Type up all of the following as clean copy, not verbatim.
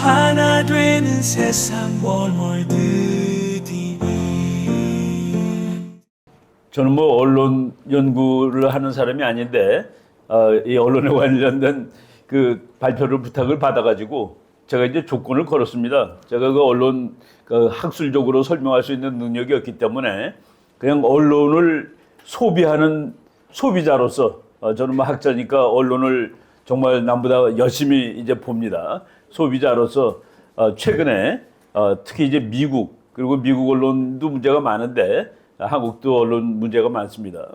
하나 되는 세상 월월드TV. 저는 뭐 언론 연구를 하는 사람이 아닌데 이 언론에 관련된 그 발표를 부탁을 받아가지고 제가 이제 조건을 걸었습니다. 제가 그 언론 그 학술적으로 설명할 수 있는 능력이 없기 때문에 그냥 언론을 소비하는 소비자로서 저는 뭐 학자니까 언론을 정말 남보다 열심히 이제 봅니다. 소비자로서 최근에 특히 이제 미국 그리고 미국 언론도 문제가 많은데 한국도 언론 문제가 많습니다.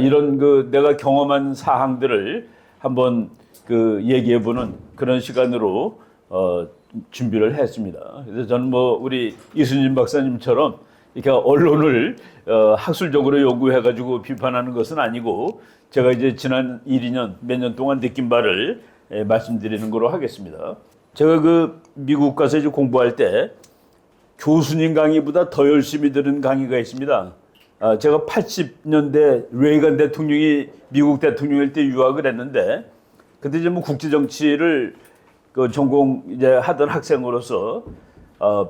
이런 그 내가 경험한 사항들을 한번 그 얘기해보는 그런 시간으로 준비를 했습니다. 그래서 저는 뭐 우리 이순신 박사님처럼 이렇게 언론을 학술적으로 연구해가지고 비판하는 것은 아니고 제가 이제 지난 1, 2년 몇 년 동안 느낀 바를 말씀드리는 거로 하겠습니다. 제가 그 미국 가서 이제 공부할 때 교수님 강의보다 더 열심히 들은 강의가 있습니다. 제가 80년대 레이건 대통령이 미국 대통령일 때 유학을 했는데 그때 이제 뭐 국제 정치를 그 전공 이제 하던 학생으로서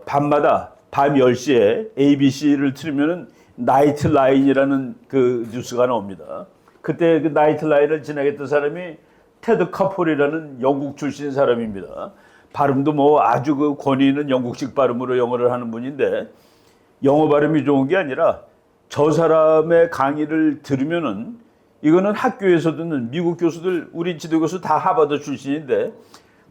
밤마다 밤 10시에 ABC를 틀으면은 나이트 라인이라는 그 뉴스가 나옵니다. 그때 그 나이트 라인을 진행했던 사람이 테드 카폴이라는 영국 출신 사람입니다. 발음도 뭐 아주 그 권위 있는 영국식 발음으로 영어를 하는 분인데 영어 발음이 좋은 게 아니라 저 사람의 강의를 들으면은 이거는 학교에서 듣는 미국 교수들 우리 지도교수 다 하버드 출신인데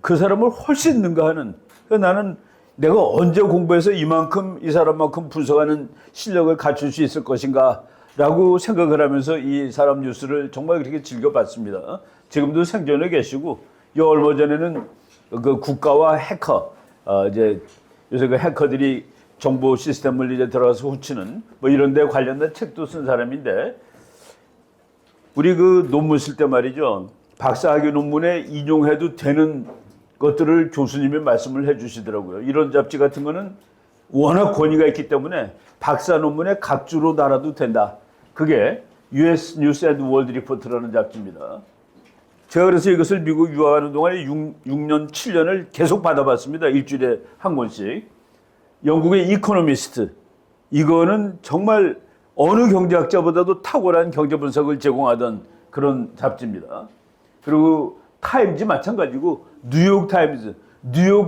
그 사람을 훨씬 능가하는 나는 내가 언제 공부해서 이만큼 이 사람만큼 분석하는 실력을 갖출 수 있을 것인가 라고 생각을 하면서 이 사람 뉴스를 정말 그렇게 즐겨봤습니다. 지금도 생존해 계시고 얼마 전에는 그 국가와 해커 이제 요새 그 해커들이 정보 시스템을 이제 들어가서 훔치는 뭐 이런 데 관련된 책도 쓴 사람인데 우리 그 논문 쓸 때 말이죠. 박사학위 논문에 인용해도 되는 것들을 교수님이 말씀을 해 주시더라고요. 이런 잡지 같은 거는 워낙 권위가 있기 때문에 박사 논문에 각주로 달아도 된다. 그게 US News and World Report라는 잡지입니다. 제가 그래서 이것을 미국 유학하는 동안에 6년, 7년을 계속 받아봤습니다. 일주일에 한 권씩. 영국의 이코노미스트. 이거는 정말 어느 경제학자보다도 탁월한 경제 분석을 제공하던 그런 잡지입니다. 그리고 타임즈 마찬가지고 뉴욕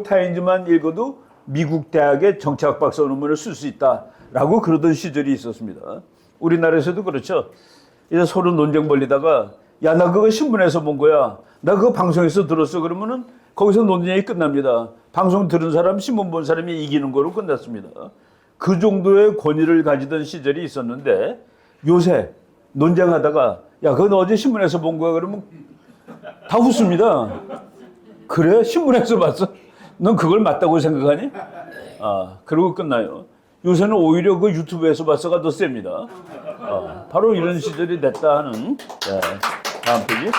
타임즈만 읽어도 미국 대학의 정치학 박사 논문을 쓸 수 있다라고 그러던 시절이 있었습니다. 우리나라에서도 그렇죠. 이제 서로 논쟁 벌리다가 야, 나 그거 신문에서 본 거야. 나 그거 방송에서 들었어. 그러면은 거기서 논쟁이 끝납니다. 방송 들은 사람, 신문 본 사람이 이기는 거로 끝났습니다. 그 정도의 권위를 가지던 시절이 있었는데 요새 논쟁하다가 야, 그건 어제 신문에서 본 거야. 그러면 다 웃습니다. 그래? 신문에서 봤어? 넌 그걸 맞다고 생각하니? 그러고 끝나요. 요새는 오히려 그 유튜브에서 봤어가 더 셉니다. 바로 이런 시절이 됐다 하는 다음 페이지.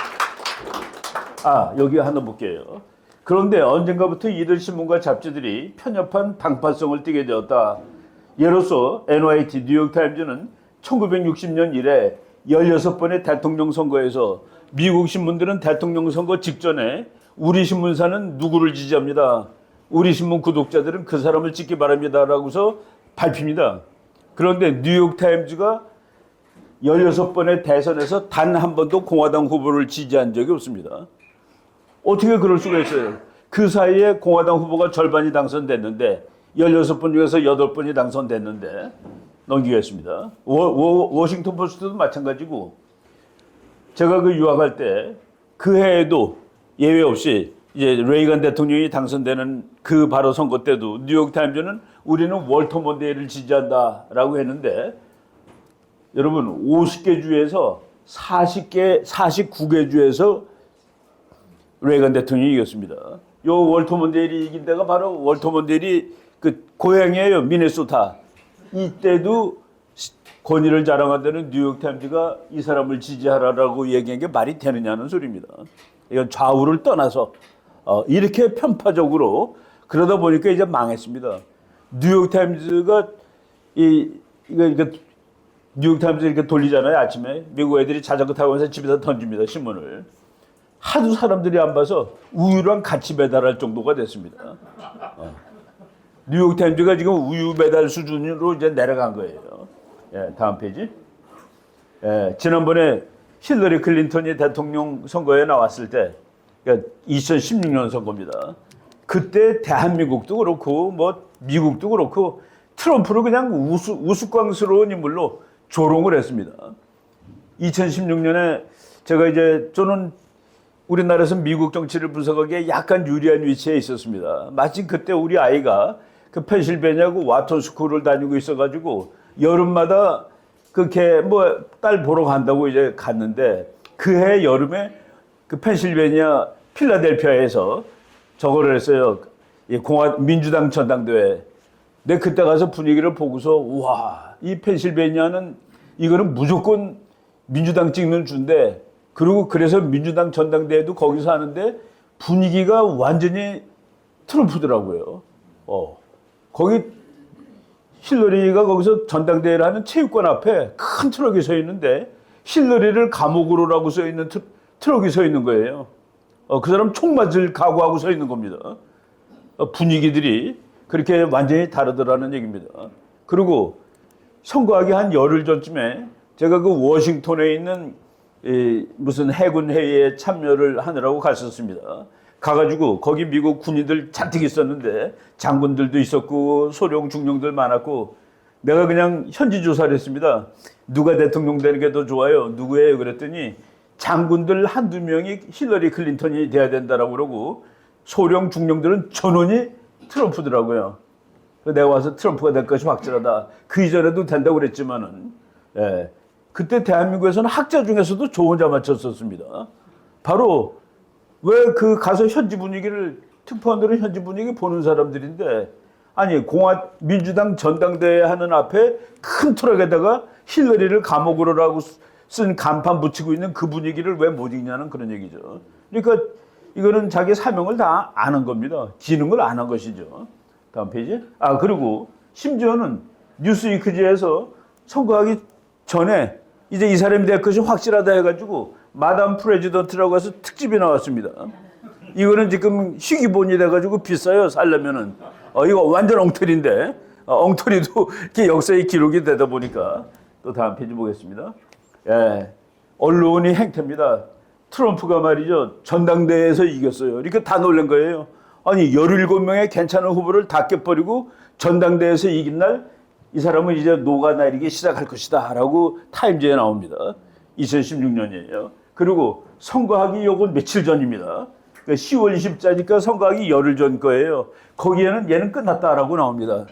여기 하나 볼게요. 그런데 언젠가부터 이들 신문과 잡지들이 편협한 당파성을 띠게 되었다. 예로서 NYT 뉴욕타임즈는 1960년 이래 16번의 대통령 선거에서 미국 신문들은 대통령 선거 직전에 우리 신문사는 누구를 지지합니다. 우리 신문 구독자들은 그 사람을 찍기 바랍니다. 라고서 발표입니다. 그런데 뉴욕타임즈가 16번의 대선에서 단 한 번도 공화당 후보를 지지한 적이 없습니다. 어떻게 그럴 수가 있어요? 그 사이에 공화당 후보가 절반이 당선됐는데 16번 중에서 8번이 당선됐는데 넘기겠습니다. 워싱턴 포스트도 마찬가지고 제가 그 유학할 때 그 해에도 예외 없이 이제 레이건 대통령이 당선되는 그 바로 선거 때도 뉴욕타임즈는 우리는 월터 먼데이를 지지한다라고 했는데 여러분 50개 주에서 49개 주에서 레이건 대통령이 이겼습니다. 요 월터 먼데일이 이긴 데가 바로 월터 먼데일이 그 고향이에요. 미네소타. 이때도 권위를 자랑한다는 뉴욕타임즈가 이 사람을 지지하라라고 얘기한 게 말이 되느냐는 소리입니다. 이건 좌우를 떠나서 이렇게 편파적으로 그러다 보니까 이제 망했습니다. 뉴욕타임즈가 이거 뉴욕타임즈 이렇게 돌리잖아요. 아침에 미국 애들이 자전거 타고 와서 집에다 던집니다. 신문을. 하도 사람들이 안 봐서 우유랑 같이 배달할 정도가 됐습니다. 뉴욕타임즈가 지금 우유 배달 수준으로 이제 내려간 거예요. 예, 다음 페이지. 예, 지난번에 힐러리 클린턴이 대통령 선거에 나왔을 때, 그러니까 2016년 선거입니다. 그때 대한민국도 그렇고 뭐 미국도 그렇고 트럼프를 그냥 우스꽝스러운 인물로 조롱을 했습니다. 2016년에 제가 이제 저는 우리나라에서 미국 정치를 분석하기에 약간 유리한 위치에 있었습니다. 마침 그때 우리 아이가 그 펜실베니아고 와터 스쿨을 다니고 있어가지고 여름마다 그렇게 뭐 딸 보러 간다고 이제 갔는데 그해 여름에 그 펜실베니아 필라델피아에서 저거를 했어요. 이 민주당 전당대회. 근데 그때 가서 분위기를 보고서 와, 이 펜실베니아는 이거는 무조건 민주당 찍는 주인데 그리고 그래서 민주당 전당대회도 거기서 하는데 분위기가 완전히 트럼프더라고요. 거기 힐러리가 거기서 전당대회를 하는 체육관 앞에 큰 트럭이 서 있는데 힐러리를 감옥으로라고 써 있는 트럭이 서 있는 거예요. 그 사람 총 맞을 각오하고 서 있는 겁니다. 분위기들이 그렇게 완전히 다르더라는 얘기입니다. 그리고 선거하기 한 열흘 전쯤에 제가 그 워싱턴에 있는 무슨 해군 회의에 참여를 하느라고 갔었습니다. 가가지고 거기 미국 군인들 잔뜩 있었는데 장군들도 있었고 소령 중령들 많았고 내가 그냥 현지 조사를 했습니다. 누가 대통령 되는 게 더 좋아요? 누구예요? 그랬더니 장군들 한두 명이 힐러리 클린턴이 돼야 된다라고 그러고 소령 중령들은 전원이 트럼프더라고요. 내가 와서 트럼프가 될 것이 확실하다. 그 이전에도 된다고 그랬지만은 그때 대한민국에서는 학자 중에서도 저 혼자 맞췄었습니다. 바로 왜 그 가서 현지 분위기를 특파원들은 현지 분위기 보는 사람들인데 아니 민주당 전당대회 하는 앞에 큰 트럭에다가 힐러리를 감옥으로라고 쓴 간판 붙이고 있는 그 분위기를 왜 못 읽냐는 그런 얘기죠. 그러니까 이거는 자기 사명을 다 아는 겁니다. 기능을 안 한 것이죠. 다음 페이지. 그리고 심지어는 뉴스위크지에서 선거하기 전에 이제 이 사람이 될 것이 확실하다 해가지고 마담 프레지던트라고 해서 특집이 나왔습니다. 이거는 지금 희귀본이 돼가지고 비싸요. 살려면은. 이거 완전 엉터리인데 엉터리도 이렇게 역사의 기록이 되다 보니까 또 다음 페이지 보겠습니다. 언론이 행태입니다. 트럼프가 말이죠. 전당대회에서 이겼어요. 이렇게 다 놀란 거예요. 아니 17명의 괜찮은 후보를 다 깨버리고 전당대회에서 이긴 날 이 사람은 이제 녹아내리기 시작할 것이다 라고 타임즈에 나옵니다. 2016년이에요. 그리고 선거하기 요건 며칠 전입니다. 그러니까 10월 20일자니까 선거하기 열흘 전 거예요. 거기에는 얘는 끝났다라고 나옵니다.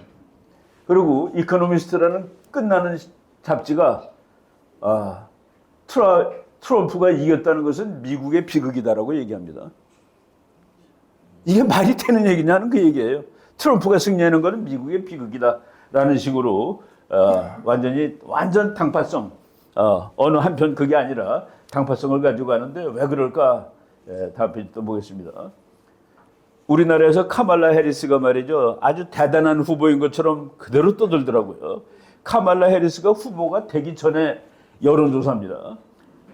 그리고 이코노미스트라는 끝나는 잡지가 트럼프가 이겼다는 것은 미국의 비극이다라고 얘기합니다. 이게 말이 되는 얘기냐는 그 얘기예요. 트럼프가 승리하는 것은 미국의 비극이다라는 식으로 완전 당파성 어느 한편 그게 아니라 당파성을 가지고 가는데 왜 그럴까? 다음 페이지 또 보겠습니다. 우리나라에서 카말라 해리스가 말이죠. 아주 대단한 후보인 것처럼 그대로 떠들더라고요. 카말라 해리스가 후보가 되기 전에 여론조사입니다.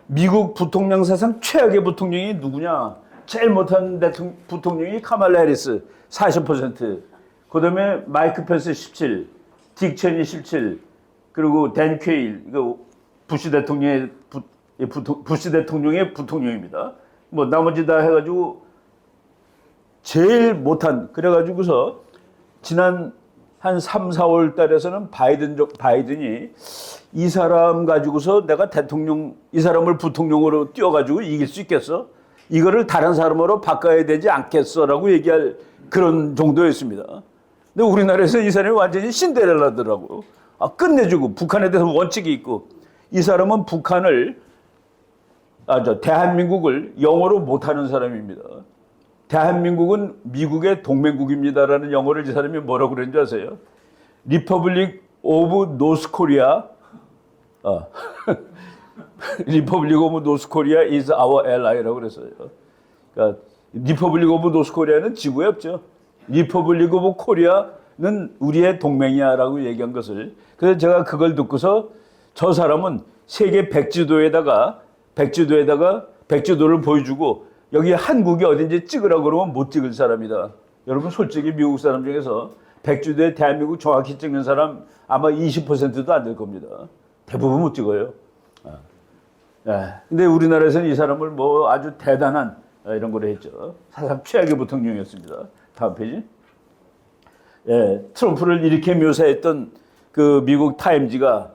미국 부통령 사상 최악의 부통령이 누구냐? 제일 못한 부통령이 카말라 해리스 40%. 그다음에 마이크 펜스 17, 딕 체니 17, 그리고 댄 퀘일 부시 대통령의 부통령입니다. 뭐 나머지 다 해가지고 제일 못한 그래가지고서 지난 한 3, 4월 달에서는 바이든이 이 사람 가지고서 내가 이 사람을 부통령으로 띄워가지고 이길 수 있겠어? 이거를 다른 사람으로 바꿔야 되지 않겠어라고 얘기할 그런 정도였습니다. 근데 우리나라에서 이 사람이 완전히 신데렐라더라고. 끝내주고 북한에 대해서 원칙이 있고 이 사람은 대한민국을 영어로 못하는 사람입니다. 대한민국은 미국의 동맹국입니다라는 영어를 이 사람이 뭐라고 그랬는지 아세요? Republic of North Korea. Republic of North Korea is our ally라고 그랬어요. 그러니까 Republic of North Korea는 지구에 없죠. Republic of Korea는 우리의 동맹이야라고 얘기한 것을. 그래서 제가 그걸 듣고서 저 사람은 세계 백지도를 보여주고 여기 한국이 어딘지 찍으라고 그러면 못 찍을 사람이다. 여러분 솔직히 미국 사람 중에서 백주대 대한민국 정확히 찍는 사람 아마 20%도 안 될 겁니다. 대부분 못 찍어요. 근데 우리나라에서는 이 사람을 뭐 아주 대단한 이런 걸 했죠. 사상 최악의 부통령이었습니다. 다음 페이지. 트럼프를 이렇게 묘사했던 그 미국 타임지가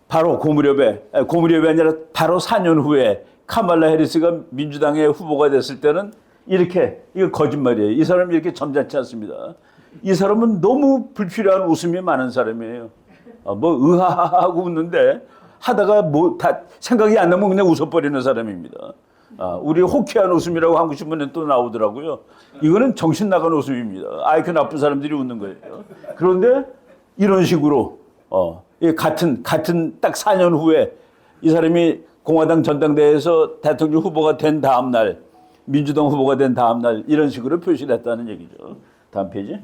바로 그 무렵이 아니라 바로 4년 후에 카말라 해리스가 민주당의 후보가 됐을 때는 이렇게, 이거 거짓말이에요. 이 사람이 이렇게 점잖지 않습니다. 이 사람은 너무 불필요한 웃음이 많은 사람이에요. 뭐 으하하하고 웃는데 하다가 뭐 다 생각이 안 나면 그냥 웃어버리는 사람입니다. 우리 호쾌한 웃음이라고 한국 신문에 또 나오더라고요. 이거는 정신 나간 웃음입니다. 그 나쁜 사람들이 웃는 거예요. 그런데 이런 식으로 같은 딱 4년 후에 이 사람이 공화당 전당대회에서 대통령 후보가 된 다음 날, 민주당 후보가 된 다음 날 이런 식으로 표시를 했다는 얘기죠. 다음 페이지.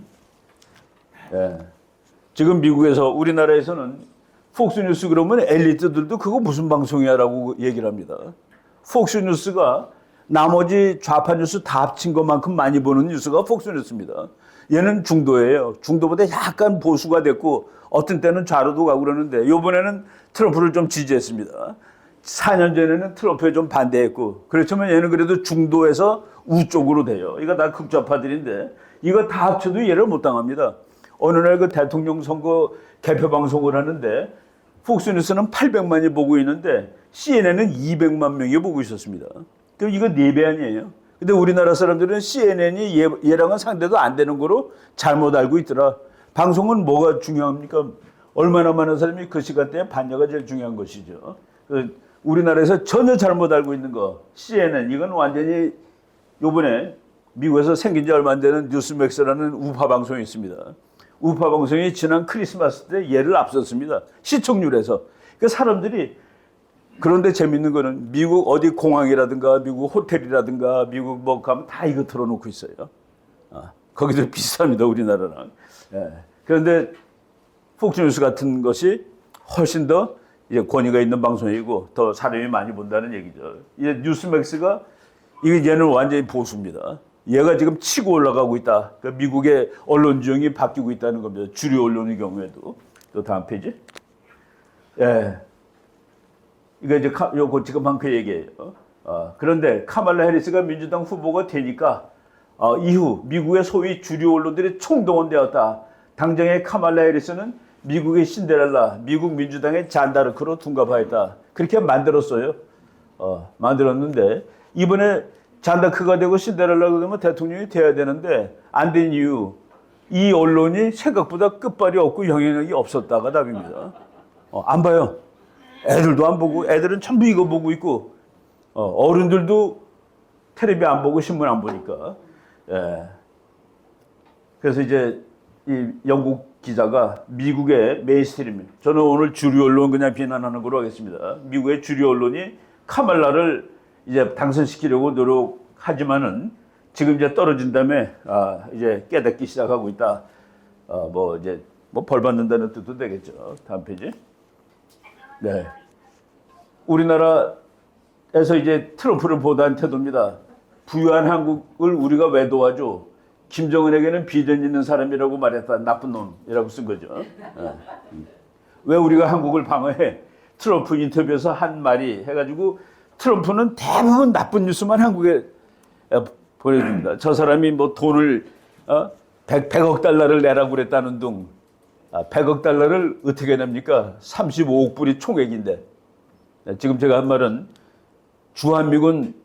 지금 미국에서 우리나라에서는 폭스뉴스 그러면 엘리트들도 그거 무슨 방송이야라고 얘기를 합니다. 폭스뉴스가 나머지 좌파 뉴스 다 합친 것만큼 많이 보는 뉴스가 폭스뉴스입니다. 얘는 중도예요. 중도보다 약간 보수가 됐고 어떤 때는 좌로도 가고 그러는데 이번에는 트럼프를 좀 지지했습니다. 4년 전에는 트럼프에 좀 반대했고 그렇지만 얘는 그래도 중도에서 우쪽으로 돼요. 이거 다 극좌파들인데 이거 다 합쳐도 얘를 못 당합니다. 어느 날 그 대통령 선거 개표 방송을 하는데 폭스뉴스는 800만이 보고 있는데 CNN은 200만 명이 보고 있었습니다. 그럼 이거 4배 아니에요? 근데 우리나라 사람들은 CNN이 얘랑은 상대도 안 되는 거로 잘못 알고 있더라. 방송은 뭐가 중요합니까? 얼마나 많은 사람이 그 시간대에 봤냐가 제일 중요한 것이죠. 우리나라에서 전혀 잘못 알고 있는 거 CNN 이건 완전히 요번에 미국에서 생긴 지 얼마 안 되는 뉴스맥스라는 우파 방송이 있습니다. 우파 방송이 지난 크리스마스 때 얘를 앞섰습니다. 시청률에서. 그 사람들이 그런데 재밌는 거는 미국 어디 공항이라든가 미국 호텔이라든가 미국 뭐 가면 다 이거 틀어놓고 있어요. 거기도 비슷합니다. 우리나라랑. 그런데 폭스뉴스 같은 것이 훨씬 더 이제 권위가 있는 방송이고 더 사람이 많이 본다는 얘기죠. 이제 뉴스맥스가 얘는 완전히 보수입니다. 얘가 지금 치고 올라가고 있다. 그러니까 미국의 언론 지형이 바뀌고 있다는 겁니다. 주류 언론의 경우에도. 또 다음 페이지. 이거 이제 요거 지금 한 그 얘기예요. 그런데 카말라 해리스가 민주당 후보가 되니까 이후 미국의 소위 주류 언론들이 총동원되었다. 당장의 카말라 해리스는 미국의 신데렐라, 미국 민주당의 잔다르크로 둔갑하였다. 그렇게 만들었어요. 만들었는데 이번에 잔다크가 되고 신데렐라 그러면 대통령이 돼야 되는데 안 된 이유 이 언론이 생각보다 끝발이 없고 영향력이 없었다가 답입니다. 안 봐요. 애들도 안 보고 애들은 전부 이거 보고 있고 어른들도 텔레비 안 보고 신문 안 보니까. 그래서 이제 이 영국 기자가 미국의 메인스트림, 저는 오늘 주류 언론 그냥 비난하는 걸로 하겠습니다. 미국의 주류 언론이 카말라를 이제 당선시키려고 노력하지만은 지금 이제 떨어진 다음에 이제 깨닫기 시작하고 있다. 뭐 이제 뭐 벌 받는다는 뜻도 되겠죠. 다음 페이지. 네. 우리나라에서 이제 트럼프를 보도한 태도입니다. 부유한 한국을 우리가 왜 도와줘? 김정은에게는 비전 있는 사람이라고 말했다. 나쁜 놈이라고 쓴 거죠. 왜 우리가 한국을 방어해? 트럼프 인터뷰에서 한 말이 해가지고 트럼프는 대부분 나쁜 뉴스만 한국에 보내줍니다. 저 사람이 뭐 돈을 100억 달러를 내라고 그랬다는 둥. 100억 달러를 어떻게 냅니까? 35억 불이 총액인데. 지금 제가 한 말은 주한미군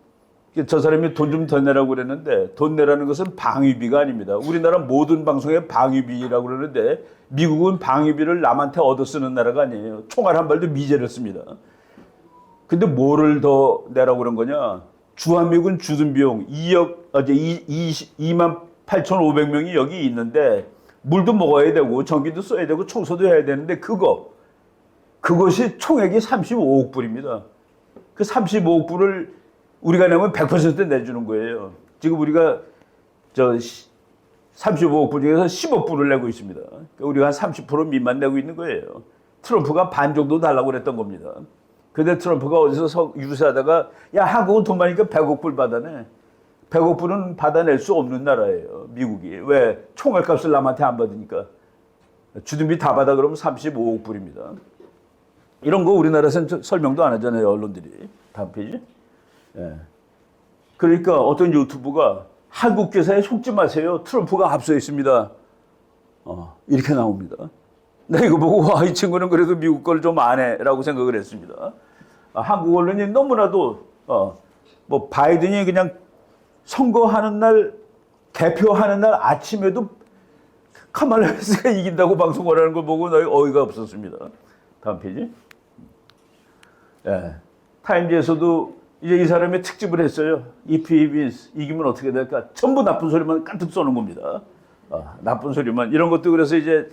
저 사람이 돈 좀 더 내라고 그랬는데 돈 내라는 것은 방위비가 아닙니다. 우리나라 모든 방송에 방위비라고 그러는데 미국은 방위비를 남한테 얻어 쓰는 나라가 아니에요. 총알 한 발도 미제를 씁니다. 근데 뭐를 더 내라고 그런 거냐? 주한미군 주둔 비용 2만 8,500명이 여기 있는데 물도 먹어야 되고 전기도 써야 되고 청소도 해야 되는데 그것이 총액이 35억 불입니다. 그 35억 불을 우리가 내면 100% 내주는 거예요. 지금 우리가 35억 불 중에서 10억 불을 내고 있습니다. 그러니까 우리가 한 30% 미만 내고 있는 거예요. 트럼프가 반 정도 달라고 그랬던 겁니다. 근데 트럼프가 어디서 유세하다가 야 한국은 돈 많으니까 100억 불 받아내. 100억 불은 받아낼 수 없는 나라예요. 미국이. 왜? 총알값을 남한테 안 받으니까. 주둔비 다 받아 그러면 35억 불입니다. 이런 거 우리나라에서는 설명도 안 하잖아요. 언론들이. 다음 페이지. 예. 그러니까 어떤 유튜브가 한국 기사에 속지 마세요. 트럼프가 앞서 있습니다. 이렇게 나옵니다. 나 이거 보고 와, 이 친구는 그래도 미국 걸 좀 아네라고 생각을 했습니다. 한국 언론이 너무나도 뭐 바이든이 그냥 선거하는 날 개표하는 날 아침에도 카말라 해리스가 이긴다고 방송을 하는 걸 보고 너희 어이가 없었습니다. 다음 페이지. 예. 타임즈에서도 이제 이 사람의 특집을 했어요. If he wins, 이기면 어떻게 될까? 전부 나쁜 소리만 가득 쏘는 겁니다. 나쁜 소리만. 이런 것도 그래서 이제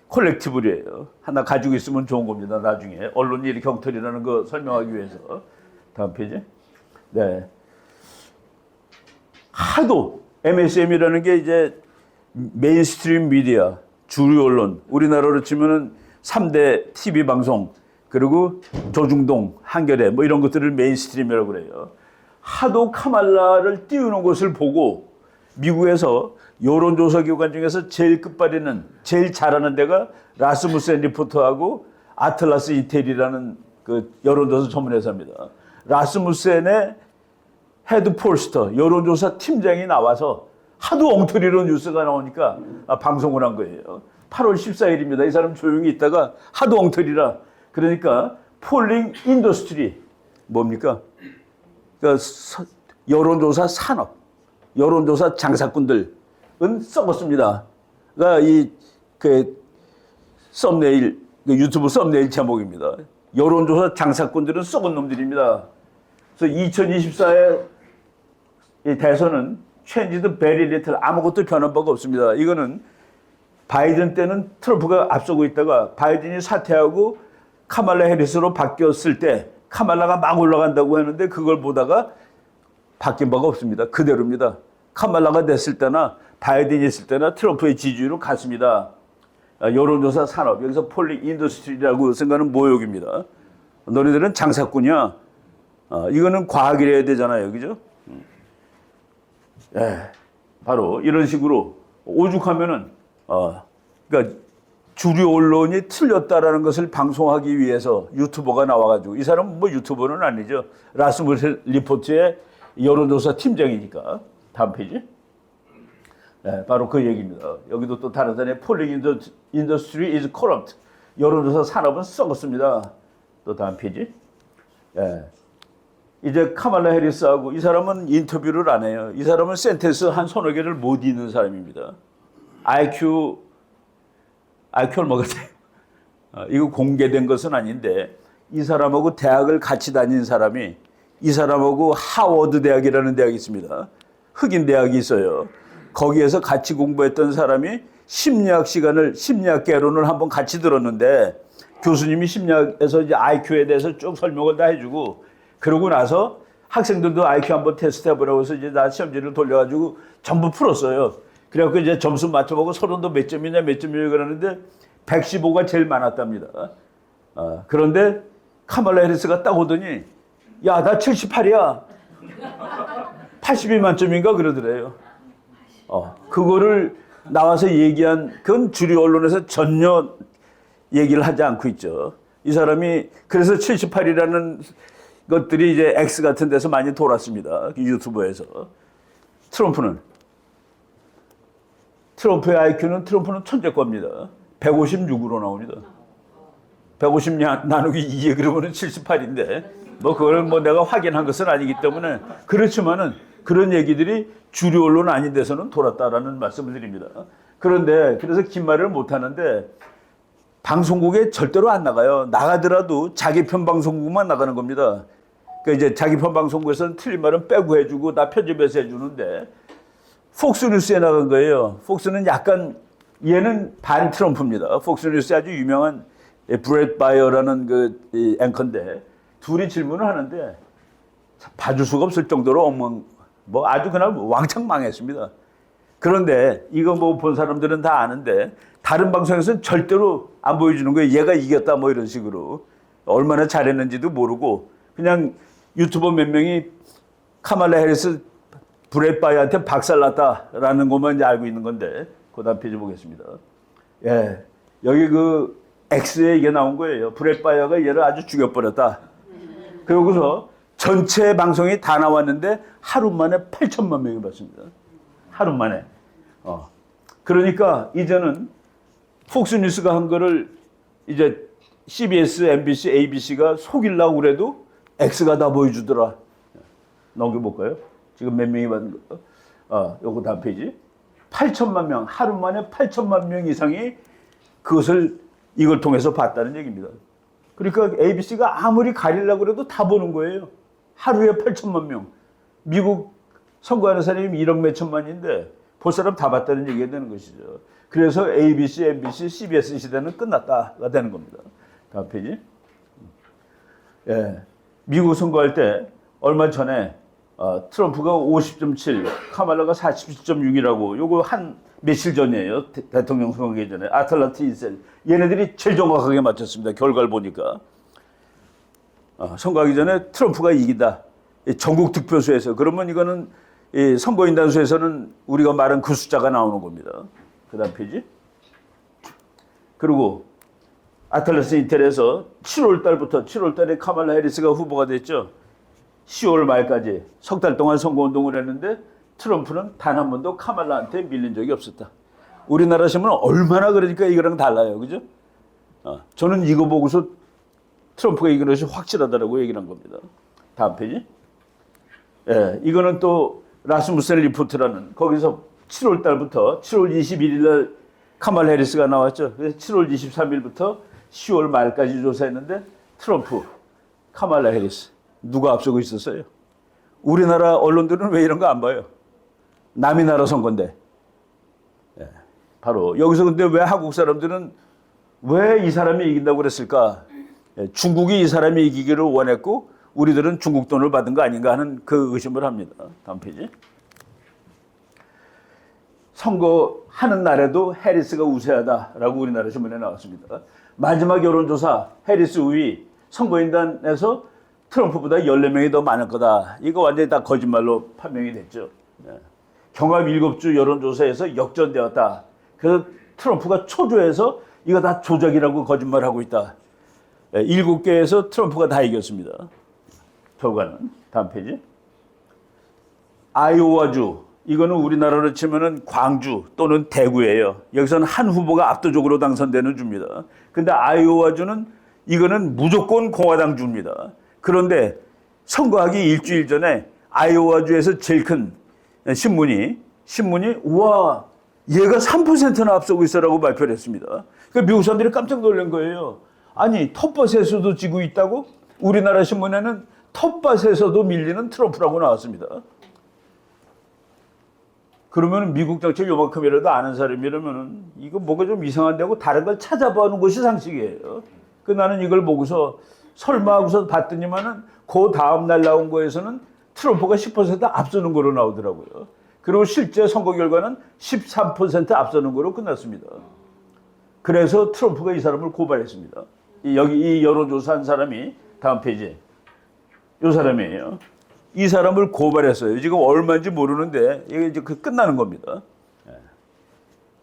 콜렉티블이에요. 하나 가지고 있으면 좋은 겁니다. 나중에 언론 일 경털이라는 거 설명하기 위해서. 다음 페이지. 네. 하도 MSM이라는 게 이제 메인스트림 미디어, 주류 언론, 우리나라로 치면은 3대 TV 방송, 그리고 조중동, 한겨레 뭐 이런 것들을 메인스트림이라고 그래요. 하도 카말라를 띄우는 것을 보고 미국에서 여론조사 기관 중에서 제일 끝발이는 제일 잘하는 데가 라스무센 리포터하고 아틀라스 이태리라는 그 여론조사 전문 회사입니다. 라스무센의 헤드 폴스터 여론조사 팀장이 나와서 하도 엉터리로 뉴스가 나오니까 방송을 한 거예요. 8월 14일입니다. 이 사람 조용히 있다가 하도 엉터리라. 그러니까 폴링 인더스트리 뭡니까? 그러니까 여론조사 산업, 여론조사 장사꾼들은 썩었습니다. 그러니까 그 썸네일, 유튜브 썸네일 제목입니다. 여론조사 장사꾼들은 썩은 놈들입니다. 그래서 2024의 이 대선은 체인지드 베리 리틀 아무것도 변한 바가 없습니다. 이거는 바이든 때는 트럼프가 앞서고 있다가 바이든이 사퇴하고 카말라 해리스로 바뀌었을 때 카말라가 막 올라간다고 했는데 그걸 보다가 바뀐 바가 없습니다. 그대로입니다. 카말라가 됐을 때나 바이든이 있을 때나 트럼프의 지지율은 같습니다. 여론조사 산업, 여기서 폴링 인더스트리라고 생각하는 모욕입니다. 너희들은 장사꾼이야. 이거는 과학이라 해야 되잖아요. 그죠? 바로 이런 식으로 오죽하면은, 그러니까 주류 언론이 틀렸다라는 것을 방송하기 위해서 유튜버가 나와가지고, 이 사람은 뭐 유튜버는 아니죠. 라스무센 리포트의 여론조사 팀장이니까. 다음 페이지. 바로 그 얘기입니다. 여기도 또 다르잖아요. 폴링 인더스트리 is corrupt. 여론조사 산업은 썩었습니다. 또 다음 페이지. 이제 카말라 해리스하고 이 사람은 인터뷰를 안 해요. 이 사람은 센텐스 한 서너 개를 못 읽는 사람입니다. IQ 얼마 같아요? 이거 공개된 것은 아닌데 이 사람하고 대학을 같이 다닌 사람이 이 사람하고 하워드 대학이라는 대학이 있습니다. 흑인 대학이 있어요. 거기에서 같이 공부했던 사람이 심리학 개론을 한번 같이 들었는데 교수님이 심리학에서 이제 IQ에 대해서 쭉 설명을 다 해주고 그러고 나서 학생들도 IQ 한번 테스트 해보라고 해서 이제 나 시험지를 돌려가지고 전부 풀었어요. 그래갖고 이제 점수 맞춰보고 서로도 몇 점이냐 그러는데 115가 제일 많았답니다. 그런데 카말라 해리스가 딱 오더니 야, 나 78이야. 82 만점인가 그러더래요. 그거를 나와서 얘기한 그건 주류 언론에서 전혀 얘기를 하지 않고 있죠. 이 사람이 그래서 78이라는 것들이 이제 X 같은 데서 많이 돌았습니다. 유튜브에서. 트럼프의 IQ는 트럼프는 천재과입니다. 156으로 나옵니다. 150 나누기 2에 그러면은 78인데 뭐 그걸 뭐 내가 확인한 것은 아니기 때문에 그렇지만은 그런 얘기들이 주류 언론 아닌 데서는 돌았다라는 말씀을 드립니다. 그런데 그래서 긴 말을 못 하는데 방송국에 절대로 안 나가요. 나가더라도 자기 편 방송국만 나가는 겁니다. 그러니까 이제 자기 편 방송국에서는 틀린 말은 빼고 해주고 나 편집해서 해주는데 폭스뉴스에 나간 거예요. 폭스는 약간 얘는 반 트럼프입니다. 폭스뉴스 아주 유명한 브렛 바이어라는 그 앵커인데 둘이 질문을 하는데 봐줄 수가 없을 정도로 뭐 아주 그냥 왕창 망했습니다. 그런데 이거 뭐 본 사람들은 다 아는데 다른 방송에서는 절대로 안 보여주는 거예요. 얘가 이겼다 뭐 이런 식으로. 얼마나 잘했는지도 모르고 그냥 유튜버 몇 명이 카말라 해리스 브렛 바이어한테 박살났다라는 것만 이제 알고 있는 건데 그 다음 페이지 보겠습니다. 예, 여기 그 X에 이게 나온 거예요. 브렛 바이어가 얘를 아주 죽여버렸다. 그러고서 전체 방송이 다 나왔는데 하루 만에 8천만 명이 봤습니다. 하루 만에. 그러니까 이제는 폭스뉴스가 한 거를 이제 CBS, MBC, ABC가 속이려고 그래도 X가 다 보여주더라. 넘겨볼까요? 지금 몇 명이 받은 거? 요거 다음 페이지. 8천만 명, 하루 만에 8천만 명 이상이 그것을 이걸 통해서 봤다는 얘기입니다. 그러니까 ABC가 아무리 가리려고 그래도 다 보는 거예요. 하루에 8천만 명. 미국 선거하는 사람이 1억 몇 천만인데 볼 사람 다 봤다는 얘기가 되는 것이죠. 그래서 ABC, MBC, CBS 시대는 끝났다가 되는 겁니다. 다음 페이지. 예, 미국 선거할 때 얼마 전에 트럼프가 50.7, 카말라가 47.6이라고 요거 한 며칠 전이에요. 대통령 선거기 전에 아틀란타 인셀 얘네들이 제일 정확하게 맞췄습니다. 결과를 보니까 선거하기 전에 트럼프가 이긴다. 전국 득표수에서 그러면 이거는 이 선거인단 수에서는 우리가 말한 그 숫자가 나오는 겁니다. 그 다음 페이지. 그리고 아틀란타 인텔에서 7월 달부터 7월 달에 카말라 해리스가 후보가 됐죠. 10월 말까지 석 달 동안 선거운동을 했는데 트럼프는 단 한 번도 카말라한테 밀린 적이 없었다. 우리나라 신문은 얼마나 그러니까 이거랑 달라요. 그죠? 저는 이거 보고서 트럼프가 이기는 것이 확실하다라고 얘기를 한 겁니다. 다음 페이지. 예, 이거는 또 라스무센 리포트라는 거기서 7월 달부터 7월 21일 날 카말라 해리스가 나왔죠. 그래서 7월 23일부터 10월 말까지 조사했는데 트럼프, 카말라 해리스 누가 앞서고 있었어요? 우리나라 언론들은 왜 이런 거 안 봐요? 남의 나라 선거인데. 예, 바로 여기서 근데 왜 한국 사람들은 왜 이 사람이 이긴다고 그랬을까? 예, 중국이 이 사람이 이기기를 원했고 우리들은 중국 돈을 받은 거 아닌가 하는 그 의심을 합니다. 다음 페이지. 선거하는 날에도 해리스가 우세하다라고 우리나라 신문에 나왔습니다. 마지막 여론조사 해리스 우위 선거인단에서 트럼프보다 14명이 더 많을 거다. 이거 완전히 다 거짓말로 판명이 됐죠. 경합 7주 여론조사에서 역전되었다. 그래서 트럼프가 초조해서 이거 다 조작이라고 거짓말하고 있다. 7개에서 트럼프가 다 이겼습니다. 결과는 다음 페이지. 아이오와주 이거는 우리나라로 치면은 광주 또는 대구예요. 여기서는 한 후보가 압도적으로 당선되는 주입니다. 근데 아이오와주는 이거는 무조건 공화당 주입니다. 그런데 선거하기 일주일 전에 아이오와주에서 제일 큰 신문이 우와 얘가 3%나 앞서고 있어라고 발표를 했습니다. 그러니까 미국 사람들이 깜짝 놀란 거예요. 아니 텃밭에서도 지고 있다고? 우리나라 신문에는 텃밭에서도 밀리는 트럼프라고 나왔습니다. 그러면 미국 정책 요만큼이라도 아는 사람이라면 이거 뭐가 좀 이상한데 고 다른 걸 찾아보는 것이 상식이에요. 그 나는 이걸 보고서 설마 하고서 봤더니만은 그 다음 날 나온 거에서는 트럼프가 10% 앞서는 거로 나오더라고요. 그리고 실제 선거 결과는 13% 앞서는 거로 끝났습니다. 그래서 트럼프가 이 사람을 고발했습니다. 여기 이 여론조사한 사람이 다음 페이지. 이 사람이에요. 이 사람을 고발했어요. 지금 얼마인지 모르는데 이게 이제 끝나는 겁니다.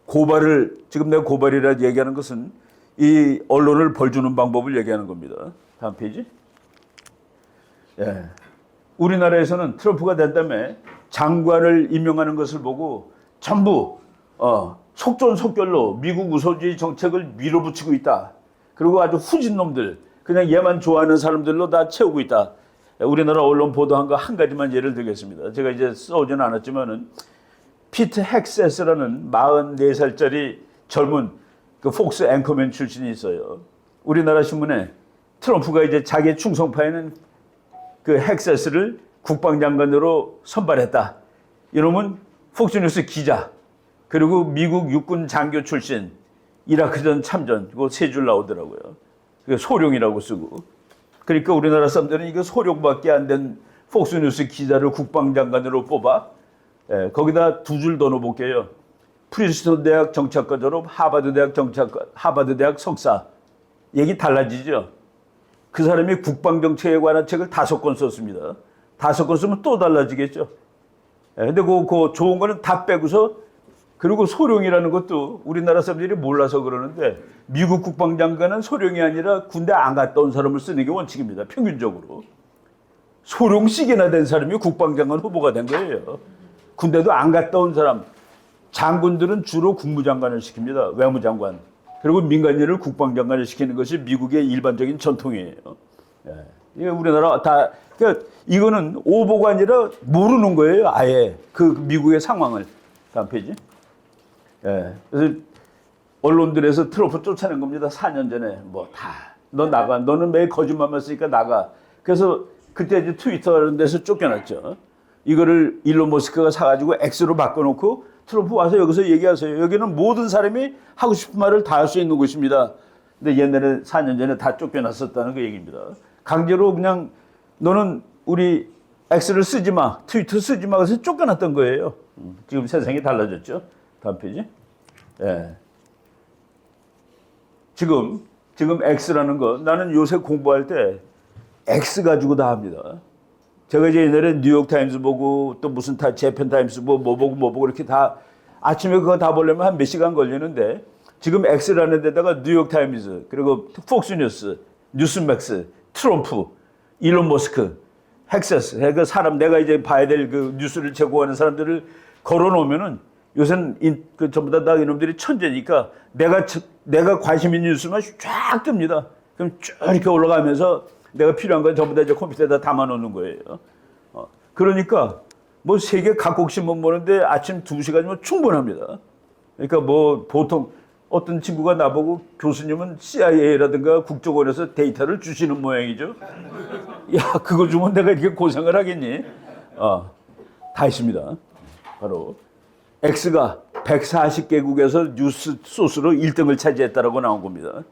고발을 지금 내가 고발이라 얘기하는 것은 이 언론을 벌주는 방법을 얘기하는 겁니다. 다음 페이지. 예. 우리나라에서는 트럼프가 된 다음에 장관을 임명하는 것을 보고 전부 속전속결로 미국 우선주의 정책을 밀어붙이고 있다. 그리고 아주 후진 놈들, 그냥 얘만 좋아하는 사람들로 다 채우고 있다. 우리나라 언론 보도한 거 한 가지만 예를 들겠습니다. 제가 이제 써오지는 않았지만은 피트 헥세스라는 44살짜리 젊은 그 폭스 앵커맨 출신이 있어요. 우리나라 신문에 트럼프가 이제 자기 충성파에는 그 헥세스를 국방장관으로 선발했다. 이놈은 폭스뉴스 기자, 그리고 미국 육군 장교 출신, 이라크전 참전, 그거 세 줄 나오더라고요. 그 소룡이라고 쓰고. 그러니까 우리나라 사람들은 이거 소룡밖에 안 된 폭스뉴스 기자를 국방장관으로 뽑아. 거기다 두 줄 더 넣어볼게요. 프린스턴 대학 정치학과 졸업, 하버드 대학 석사. 얘기 달라지죠. 그 사람이 국방정책에 관한 책을 5권 썼습니다. 5권 쓰면 또 달라지겠죠. 근데 그 좋은 거는 다 빼고서, 그리고 소령이라는 것도 우리나라 사람들이 몰라서 그러는데, 미국 국방장관은 소령이 아니라 군대 안 갔다 온 사람을 쓰는 게 원칙입니다. 평균적으로. 소령씩이나 된 사람이 국방장관 후보가 된 거예요. 군대도 안 갔다 온 사람. 장군들은 주로 국무장관을 시킵니다. 외무장관. 그리고 민간인을 국방장관을 시키는 것이 미국의 일반적인 전통이에요. 이게 우리나라 다, 그러니까 이거는 오보가 아니라 모르는 거예요. 아예 그 미국의 상황을. 다음 페이지. 그래서 언론들에서 트럼프 쫓아낸 겁니다. 4년 전에 뭐 다 너 나가. 너는 매일 거짓말만 쓰니까 나가. 그래서 그때 이제 트위터 이런 데서 쫓겨났죠. 이거를 일론 머스크가 사가지고 X로 바꿔놓고 트럼프 와서 여기서 얘기하세요. 여기는 모든 사람이 하고 싶은 말을 다 할 수 있는 곳입니다. 근데 옛날에 4년 전에 다 쫓겨났었다는 그 얘기입니다. 강제로 그냥 너는 우리 X를 쓰지 마, 트위터 쓰지 마, 그래서 쫓겨났던 거예요. 지금 세상이 달라졌죠. 다음 페이지. 지금 X라는 거, 나는 요새 공부할 때 X 가지고 다 합니다. 제가 이제 옛날에 뉴욕 타임스 보고 또 무슨 재팬 타임스 뭐 보고 이렇게 다 아침에 그거 다 보려면 한 몇 시간 걸리는데, 지금 X라는 데다가 뉴욕 타임스, 그리고 폭스뉴스, 뉴스맥스, 트럼프, 일론 머스크, 헥세스, 그 사람 내가 이제 봐야 될 그 뉴스를 제공하는 사람들을 걸어놓으면은 요새는 그 전부 다 이놈들이 천재니까 내가 관심 있는 뉴스만 쫙 뜹니다. 그럼 쭉 이렇게 올라가면서 내가 필요한 건 전부 다 이제 컴퓨터에다 담아놓는 거예요. 그러니까 뭐 세계 각국 신문 보는데 아침 2시간이면 충분합니다. 그러니까 뭐 보통 어떤 친구가 나보고 교수님은 CIA라든가 국정원에서 데이터를 주시는 모양이죠. 야, 그거 주면 내가 이렇게 고생을 하겠니? 다 있습니다. 바로 X가 140개국에서 뉴스 소스로 1등을 차지했다라고 나온 겁니다.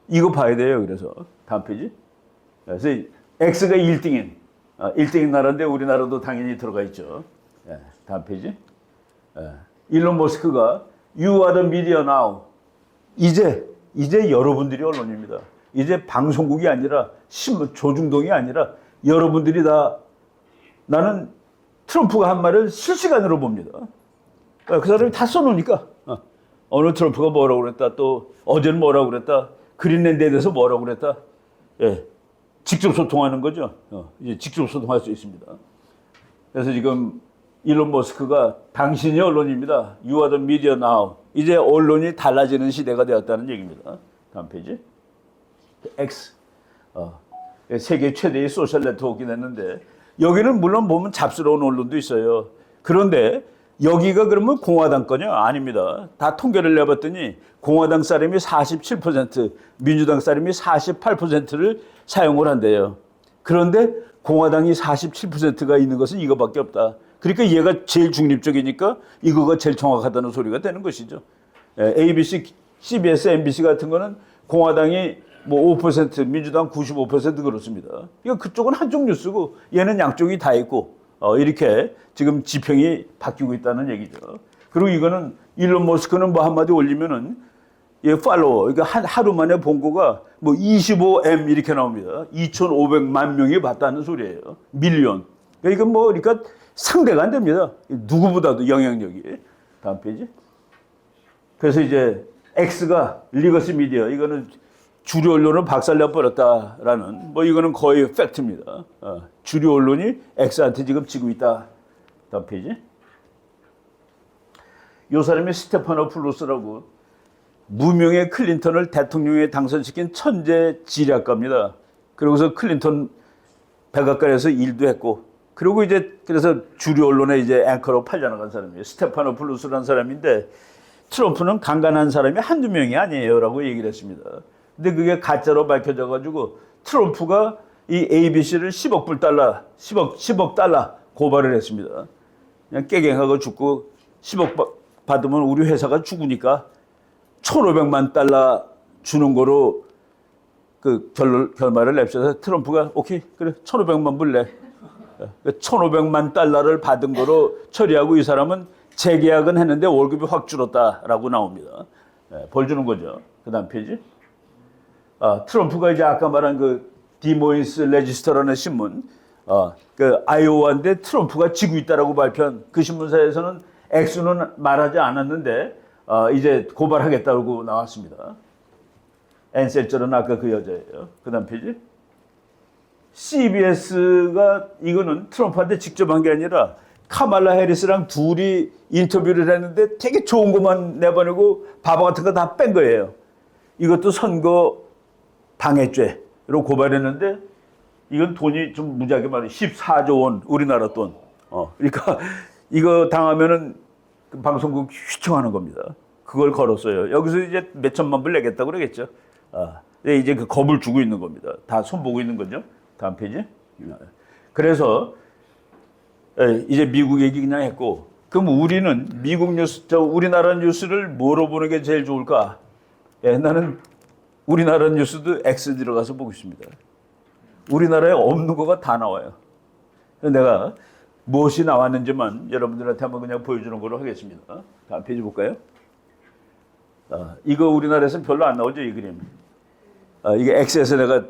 이거 봐야 돼요. 그래서 다음 페이지. 그래서 X가 1등인 1등인 나라인데 우리나라도 당연히 들어가 있죠. 다음 페이지. 일론 머스크가 You are the media now. 이제 여러분들이 언론입니다. 이제 방송국이 아니라 신문 조중동이 아니라 여러분들이 다, 나는 트럼프가 한 말을 실시간으로 봅니다. 그 사람이 다 써놓으니까 오늘 트럼프가 뭐라고 그랬다, 또 어제는 뭐라고 그랬다, 그린랜드에 대해서 뭐라고 그랬다. 직접 소통하는 거죠. 이제 직접 소통할 수 있습니다. 그래서 지금 일론 머스크가 당신이 언론입니다. You are the media now. 이제 언론이 달라지는 시대가 되었다는 얘기입니다. 다음 페이지. X. 세계 최대의 소셜 네트워크가 됐는데, 여기는 물론 보면 잡스러운 언론도 있어요. 그런데 여기가 그러면 공화당 거냐? 아닙니다. 다 통계를 내봤더니 공화당 사람이 47%, 민주당 사람이 48%를 사용을 한대요. 그런데 공화당이 47%가 있는 것은 이거밖에 없다. 그러니까 얘가 제일 중립적이니까 이거가 제일 정확하다는 소리가 되는 것이죠. ABC, CBS, MBC 같은 거는 공화당이 뭐 5%, 민주당 95% 그렇습니다. 그러니까 그쪽은 한쪽 뉴스고 얘는 양쪽이 다 있고 이렇게 지금 지평이 바뀌고 있다는 얘기죠. 그리고 이거는 일론 머스크는 뭐 한마디 올리면은 팔로워, 그러니까 하루 만에 본 거가 뭐 25M 이렇게 나옵니다. 2,500만 명이 봤다는 소리예요. 밀리언. 그러니까 이건 뭐 그러니까 상대가 안 됩니다. 누구보다도 영향력이. 다음 페이지. 그래서 이제 X가 리거시 미디어, 이거는 주류 언론을 박살내 버렸다라는, 뭐 이거는 거의 팩트입니다. 주류 언론이 X한테 지금 지고 있다. 다음 페이지. 이 사람이 스테파노풀로스라고 무명의 클린턴을 대통령에 당선시킨 천재 지략가입니다. 그러고서 클린턴 백악관에서 일도 했고, 그리고 이제 그래서 주류 언론에 이제 앵커로 팔려나간 사람이에요. 스테파노풀로스라는 사람인데, 트럼프는 간간한 사람이 한두 명이 아니에요라고 얘기를 했습니다. 근데 그게 가짜로 밝혀져가지고 트럼프가 이 ABC를 10억 달러 고발을 했습니다. 그냥 깨갱하고 죽고 10억 받으면 우리 회사가 죽으니까 1,500만 달러 주는 거로 그 결말을 냅셔서 트럼프가 오케이, 그래, 1,500만 불 내. 1,500만 달러를 받은 거로 처리하고 이 사람은 재계약은 했는데 월급이 확 줄었다라고 나옵니다. 벌 주는 거죠. 그 다음 페이지. 트럼프가 이제 아까 말한 그 디모인스 레지스터라는 신문, 그 아이오와인데 트럼프가 지고 있다라고 발표한 그 신문사에서는 액수는 말하지 않았는데 이제 고발하겠다고 나왔습니다. 앤셀저는 아까 그 여자예요. 그다음 페이지. CBS가 이거는 트럼프한테 직접 한 게 아니라 카말라 해리스랑 둘이 인터뷰를 했는데 되게 좋은 것만 내보내고 바보 같은 거 다 뺀 거예요. 이것도 선거 방해죄로 고발했는데 이건 돈이 좀 무지하게 많아요. 14조 원 우리나라 돈. 그러니까 이거 당하면은 방송국 휘청하는 겁니다. 그걸 걸었어요. 여기서 이제 몇 천만 불 내겠다고 그러겠죠. 이제 그 겁을 주고 있는 겁니다. 다 손보고 있는 거죠. 다음 페이지. 그래서 이제 미국 얘기 그냥 했고, 그럼 우리는 미국 뉴스, 우리나라 뉴스를 뭐로 보는 게 제일 좋을까? 나는 우리나라 뉴스도 X 들어가서 보고 있습니다. 우리나라에 없는 거가 다 나와요. 내가 무엇이 나왔는지만 여러분들한테 한번 그냥 보여주는 걸로 하겠습니다. 다음 페이지 볼까요? 이거 우리나라에서 별로 안 나오죠, 이 그림. 이게 X에서 내가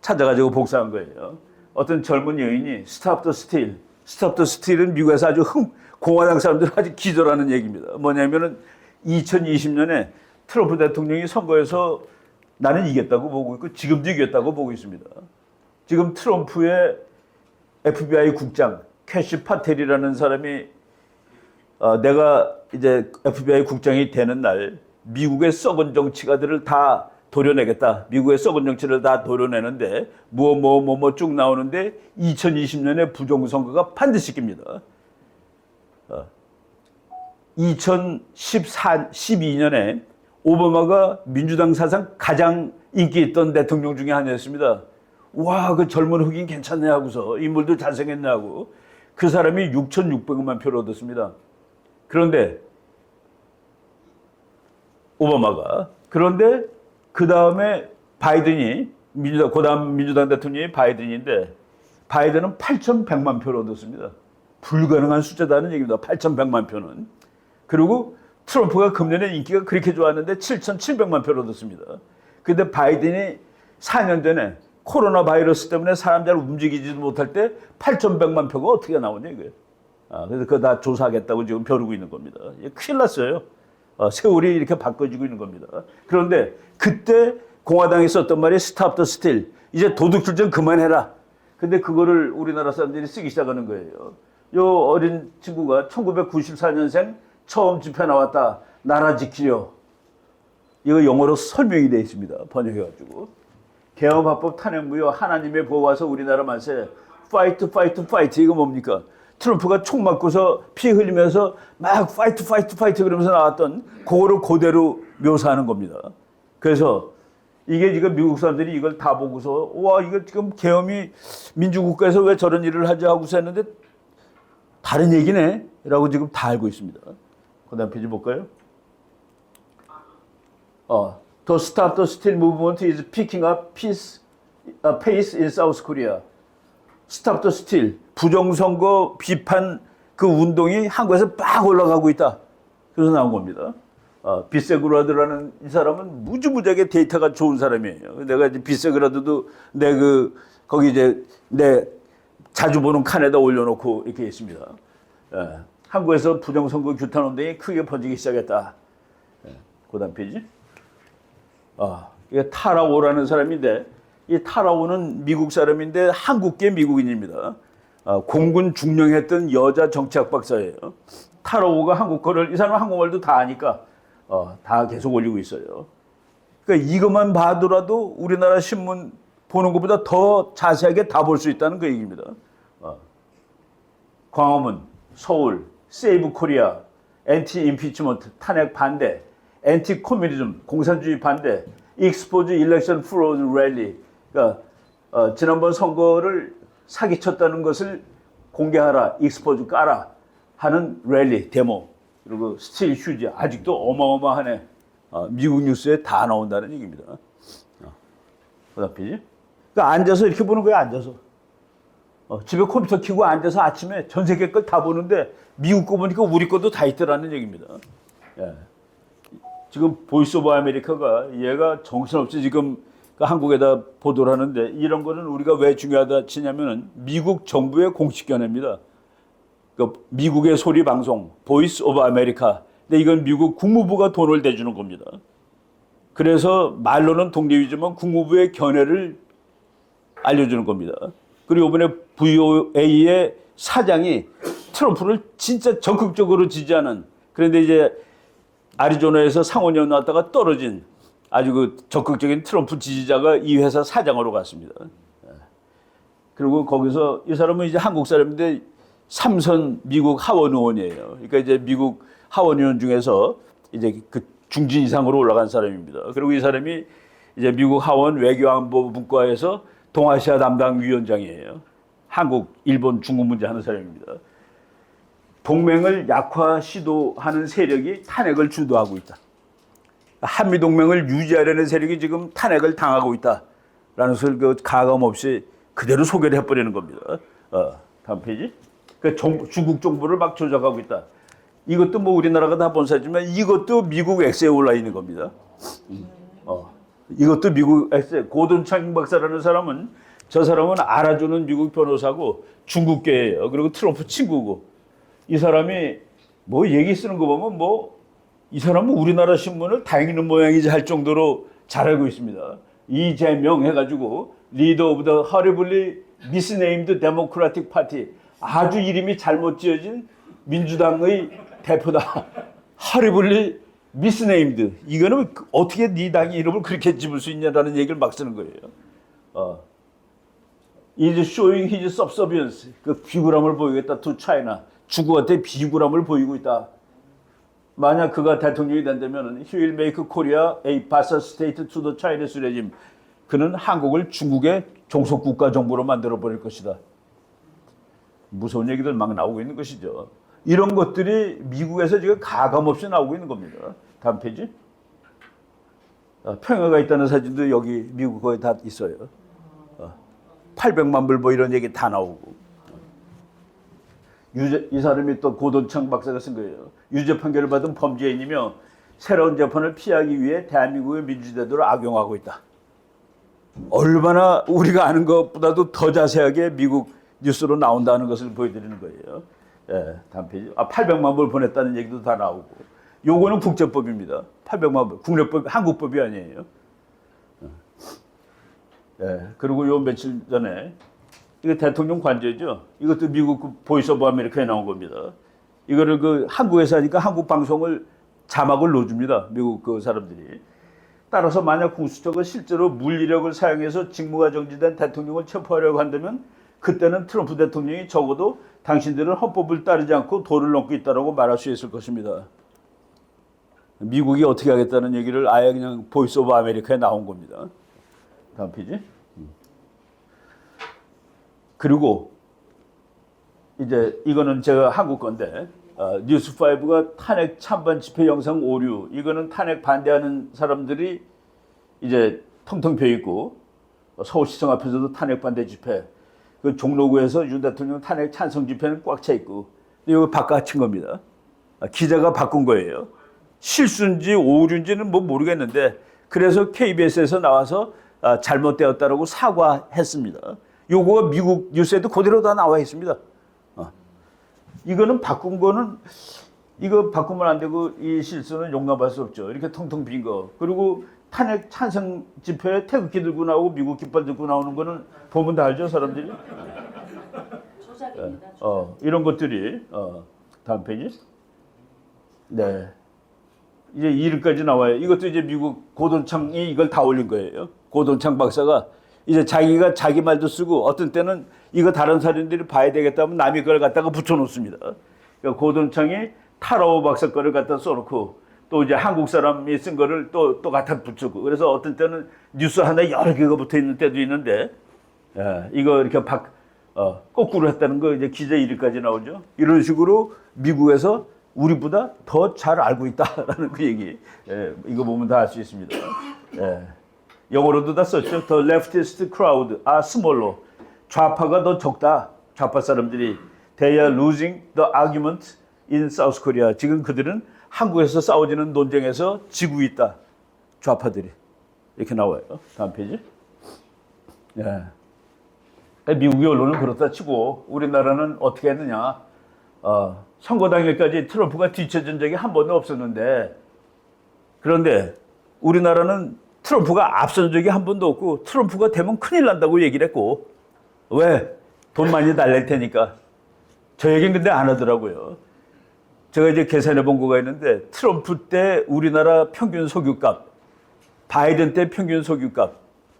찾아가지고 복사한 거예요. 어떤 젊은 여인이 Stop the Steal. Stop the Steal은 미국에서 아주 공화당 사람들 아주 기절하는 얘기입니다. 뭐냐면은 2020년에 트럼프 대통령이 선거에서 나는 이겼다고 보고 있고 지금도 이겼다고 보고 있습니다. 지금 트럼프의 FBI 국장 캐시 파텔이라는 사람이 내가 이제 FBI 국장이 되는 날 미국의 썩은 정치가들을 다 도려내겠다. 미국의 썩은 정치를 다 도려내는데 뭐 쭉 나오는데 2020년에 부정선거가 반드시 깁니다. 2012년에 오바마가 민주당 사상 가장 인기 있던 대통령 중에 하나였습니다. 와, 그 젊은 흑인 괜찮네 하고서 인물도 잘생겼네 하고 그 사람이 6,600만 표를 얻었습니다. 그런데 오바마가 그 다음에 바이든이 그다음 민주당 대통령이 바이든인데 바이든은 8,100만 표를 얻었습니다. 불가능한 숫자다는 얘기입니다. 8,100만 표는. 그리고 트럼프가 금년에 인기가 그렇게 좋았는데 7,700만 표를 얻었습니다. 그런데 바이든이 4년 전에 코로나 바이러스 때문에 사람 잘 움직이지도 못할 때 8,100만 표가 어떻게 나오냐 이거예요. 그래서 그거 다 조사하겠다고 지금 벼르고 있는 겁니다. 큰일 났어요. 세월이 이렇게 바꿔지고 있는 겁니다. 그런데 그때 공화당이 썼던 말이 Stop the Steal. 이제 도둑질 좀 그만해라. 근데 그거를 우리나라 사람들이 쓰기 시작하는 거예요. 요 어린 친구가 1994년생 처음 집회 나왔다. 나라 지키려. 이거 영어로 설명이 되어 있습니다. 번역해가지고. 계엄합법 탄핵무효 하나님의 보호와서 우리나라 만세. Fight, fight, fight. 이거 뭡니까? 트럼프가 총 맞고서 피 흘리면서 막 파이트 그러면서 나왔던 그거를 그대로 묘사하는 겁니다. 그래서 이게 지금 미국 사람들이 이걸 다 보고서 와 이거 지금 계엄이 민주국가에서 왜 저런 일을 하지 하고서 했는데 다른 얘기네 라고 지금 다 알고 있습니다. 그 다음 페이지 볼까요? The Stop the Steal movement is picking up pace in South Korea. Stop the Steal, 부정선거 비판 그 운동이 한국에서 빡 올라가고 있다. 그래서 나온 겁니다. 비세그라드라는 이 사람은 무지무지하게 데이터가 좋은 사람이에요. 내가 이제 비세그라드도 거기 이제 내 자주 보는 칸에다 올려놓고 이렇게 있습니다. 한국에서 부정선거 규탄 운동이 크게 퍼지기 시작했다. 그 다음 페이지. 이게 타라오라는 사람인데 이 타라오는 미국 사람인데 한국계 미국인입니다. 공군 중령했던 여자 정치학 박사예요. 타라오가 한국어를 이 사람은 한국말도 다 아니까 다 계속 올리고 있어요. 그러니까 이것만 봐도라도 우리나라 신문 보는 것보다 더 자세하게 다 볼 수 있다는 그 얘기입니다. 광화문, 서울, 세이브 코리아, 엔티 임피치먼트, 탄핵 반대, 엔티 코뮤니즘, 공산주의 반대, 익스포즈 일렉션 프로드 랠리. 그러니까 지난번 선거를 사기쳤다는 것을 공개하라, 익스포즈 까라 하는 랠리, 데모, 그리고 스틸 휴지 아직도 어마어마하네. 미국 뉴스에 다 나온다는 얘기입니다. 그다음 페이지. 그러니까 앉아서 이렇게 보는 거예요. 앉아서. 집에 컴퓨터 켜고 앉아서 아침에 전 세계 걸 다 보는데 미국 거 보니까 우리 것도 다 있더라는 얘기입니다. 지금 보이스 오브 아메리카가 얘가 정신없이 지금 그 한국에다 보도를 하는데 이런 거는 우리가 왜 중요하다 치냐면은 미국 정부의 공식 견해입니다. 그 미국의 소리 방송, 보이스 오브 아메리카. 근데 이건 미국 국무부가 돈을 대주는 겁니다. 그래서 말로는 독립이지만 국무부의 견해를 알려주는 겁니다. 그리고 이번에 VOA의 사장이 트럼프를 진짜 적극적으로 지지하는, 그런데 이제 애리조나에서 상원의원 나왔다가 떨어진 아주 그 적극적인 트럼프 지지자가 이 회사 사장으로 갔습니다. 그리고 거기서 이 사람은 이제 한국 사람인데 삼선 미국 하원 의원이에요. 그러니까 이제 미국 하원 의원 중에서 이제 그 중진 이상으로 올라간 사람입니다. 그리고 이 사람이 이제 미국 하원 외교안보 문과에서 동아시아 담당 위원장이에요. 한국, 일본, 중국 문제 하는 사람입니다. 동맹을 약화 시도하는 세력이 탄핵을 주도하고 있다. 한미 동맹을 유지하려는 세력이 지금 탄핵을 당하고 있다라는 것을 그 가감 없이 그대로 소개를 해버리는 겁니다. 다음 페이지. 그 중국 정부를 막 조작하고 있다. 이것도 뭐 우리나라가 다 본 사지만 이것도 미국 엑스에 올라 있는 겁니다. 이것도 미국 엑스에. 고든창 박사라는 사람은, 저 사람은 알아주는 미국 변호사고 중국계예요. 그리고 트럼프 친구고. 이 사람이 뭐 얘기 쓰는 거 보면 뭐 이 사람은 우리나라 신문을 다행이는 모양이지 할 정도로 잘 알고 있습니다. 이재명 해가지고 리더 오브 더 horribly misnamed Democratic Party, 아주 이름이 잘못 지어진 민주당의 대표다. horribly misnamed. 이거는 어떻게 네 당의 이름을 그렇게 집을 수 있냐라는 얘기를 막 쓰는 거예요. is showing his subservience. 그 비굴함을 보이겠다 to China. 중국한테 비굴함을 보이고 있다. 만약 그가 대통령이 된다면 he will make Korea a vassal state to the Chinese regime. 그는 한국을 중국의 종속 국가 정부로 만들어 버릴 것이다. 무서운 얘기들 막 나오고 있는 것이죠. 이런 것들이 미국에서 지금 가감 없이 나오고 있는 겁니다. 다음 페이지. 평화가 있다는 사진도 여기 미국 거에 다 있어요. 800만 불 뭐 이런 얘기 다 나오고. 이 사람이 또 고돈창 박사가 쓴 거예요. 유죄 판결을 받은 범죄인이며 새로운 재판을 피하기 위해 대한민국의 민주제도를 악용하고 있다. 얼마나 우리가 아는 것보다도 더 자세하게 미국 뉴스로 나온다는 것을 보여드리는 거예요. 예, 다음 페이지. 800만 불 보냈다는 얘기도 다 나오고. 요거는 국제법입니다. 800만 불. 국내법, 한국법이 아니에요. 예, 그리고 요 며칠 전에 이거 대통령 관저죠. 이것도 미국 그 보이스 오브 아메리카에 나온 겁니다. 이거를 그 한국에서 하니까 한국 방송을 자막을 넣어줍니다. 미국 그 사람들이. 따라서 만약 공수처가 실제로 물리력을 사용해서 직무가 정지된 대통령을 체포하려고 한다면 그때는 트럼프 대통령이 적어도 당신들은 헌법을 따르지 않고 도를 넘고 있다고 말할 수 있을 것입니다. 미국이 어떻게 하겠다는 얘기를 아예 그냥 보이스 오브 아메리카에 나온 겁니다. 다음 페이지. 그리고 이제 이거는 제가 한국 건데 뉴스5가 탄핵 찬반 집회 영상 오류, 이거는 탄핵 반대하는 사람들이 이제 텅텅 비어 있고 서울시청 앞에서도 탄핵 반대 집회, 그 종로구에서 윤 대통령 탄핵 찬성 집회는 꽉 차 있고, 이거 바꿔친 겁니다. 기자가 바꾼 거예요. 실수인지 오류인지는 뭐 모르겠는데 그래서 KBS에서 나와서 잘못되었다라고 사과했습니다. 요거가 미국 뉴스에도 그대로 다 나와 있습니다. 이거는 바꾼 거는, 이거 바꾸면 안 되고 이 실수는 용납할 수 없죠. 이렇게 텅텅 빈 거. 그리고 탄핵 찬성 집회에 태극기 들고 나오고 미국 깃발 들고 나오는 거는 보면 다 알죠, 사람들이. 조작입니다. 이런 것들이 다음 페이지. 네. 이제 이름까지 나와요. 이것도 이제 미국 고돈창이 이걸 다 올린 거예요. 고돈창 박사가 이제 자기가 자기 말도 쓰고 어떤 때는 이거 다른 사람들이 봐야 되겠다면 남이 그걸 갖다가 붙여놓습니다. 그러니까 고돈창이 타라오 박사 거를 갖다 써놓고 또 이제 한국 사람이 쓴 거를 또 갖다 붙이고, 그래서 어떤 때는 뉴스 하나에 여러 개가 붙어 있는 때도 있는데, 이거 이렇게 거꾸로 했다는 거 이제 기자 이름까지 나오죠. 이런 식으로 미국에서 우리보다 더 잘 알고 있다라는 그 얘기. 이거 보면 다 알 수 있습니다. 영어로도 다 썼죠. The leftist crowd are smaller. 좌파가 더 적다. 좌파 사람들이. They are losing the argument in South Korea. 지금 그들은 한국에서 싸워지는 논쟁에서 지고 있다. 좌파들이. 이렇게 나와요. 다음 페이지. 예. 미국의 언론은 그렇다 치고 우리나라는 어떻게 했느냐. 선거 당일까지 트럼프가 뒤처진 적이 한 번도 없었는데, 그런데 우리나라는 트럼프가 앞선 적이 한 번도 없고 트럼프가 되면 큰일 난다고 얘기를 했고, 왜? 돈 많이 달랠 테니까. 저 얘기는 근데 안 하더라고요. 제가 이제 계산해 본 거가 있는데, 트럼프 때 우리나라 평균 석유값, 바이든 때 평균 석유값,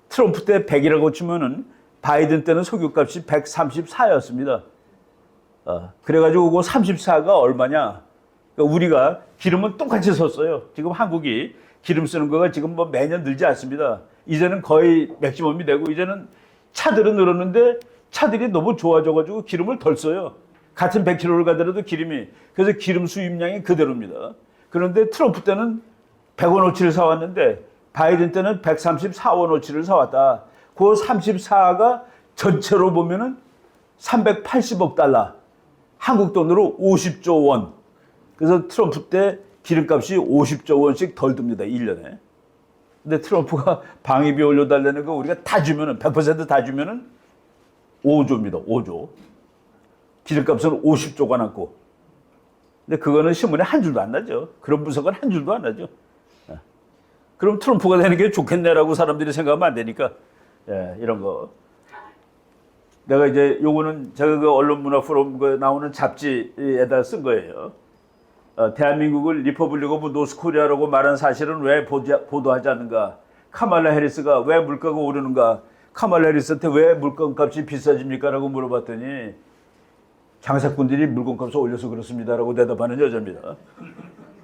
트럼프 때 100이라고 치면은 바이든 때는 석유값이 134였습니다. 그래가지고 그 34가 얼마냐? 그러니까 우리가 기름은 똑같이 썼어요. 지금 한국이 기름 쓰는 거가 지금 뭐 매년 늘지 않습니다. 이제는 거의 맥시멈이 되고, 이제는 차들은 늘었는데 차들이 너무 좋아져가지고 기름을 덜 써요. 같은 100km를 가더라도 기름이. 그래서 기름 수입량이 그대로입니다. 그런데 트럼프 때는 100원어치를 사왔는데 바이든 때는 134원어치를 사왔다. 그 34가 전체로 보면은 380억 달러. 한국 돈으로 50조 원. 그래서 트럼프 때 기름값이 50조 원씩 덜 듭니다. 1년에. 근데 트럼프가 방위비 올려달라는 거 우리가 다 주면은, 100%다 주면은 5조입니다. 5조. 기름값은 50조가 남고. 근데 그거는 신문에 한 줄도 안 나죠. 그런 분석은 한 줄도 안 나죠. 그럼 트럼프가 되는 게 좋겠네라고 사람들이 생각하면 안 되니까. 예, 이런 거. 내가 이제 요거는 제가 그 언론문화 포럼 그 나오는 잡지에다 쓴 거예요. 대한민국을 리퍼블릭 오브 노스코리아라고 말한 사실은 왜 보도하지 않는가? 카말라 해리스가 왜 물가가 오르는가? 카말라 해리스한테 왜 물건값이 비싸집니까? 라고 물어봤더니 장사꾼들이 물건값을 올려서 그렇습니다라고 대답하는 여자입니다.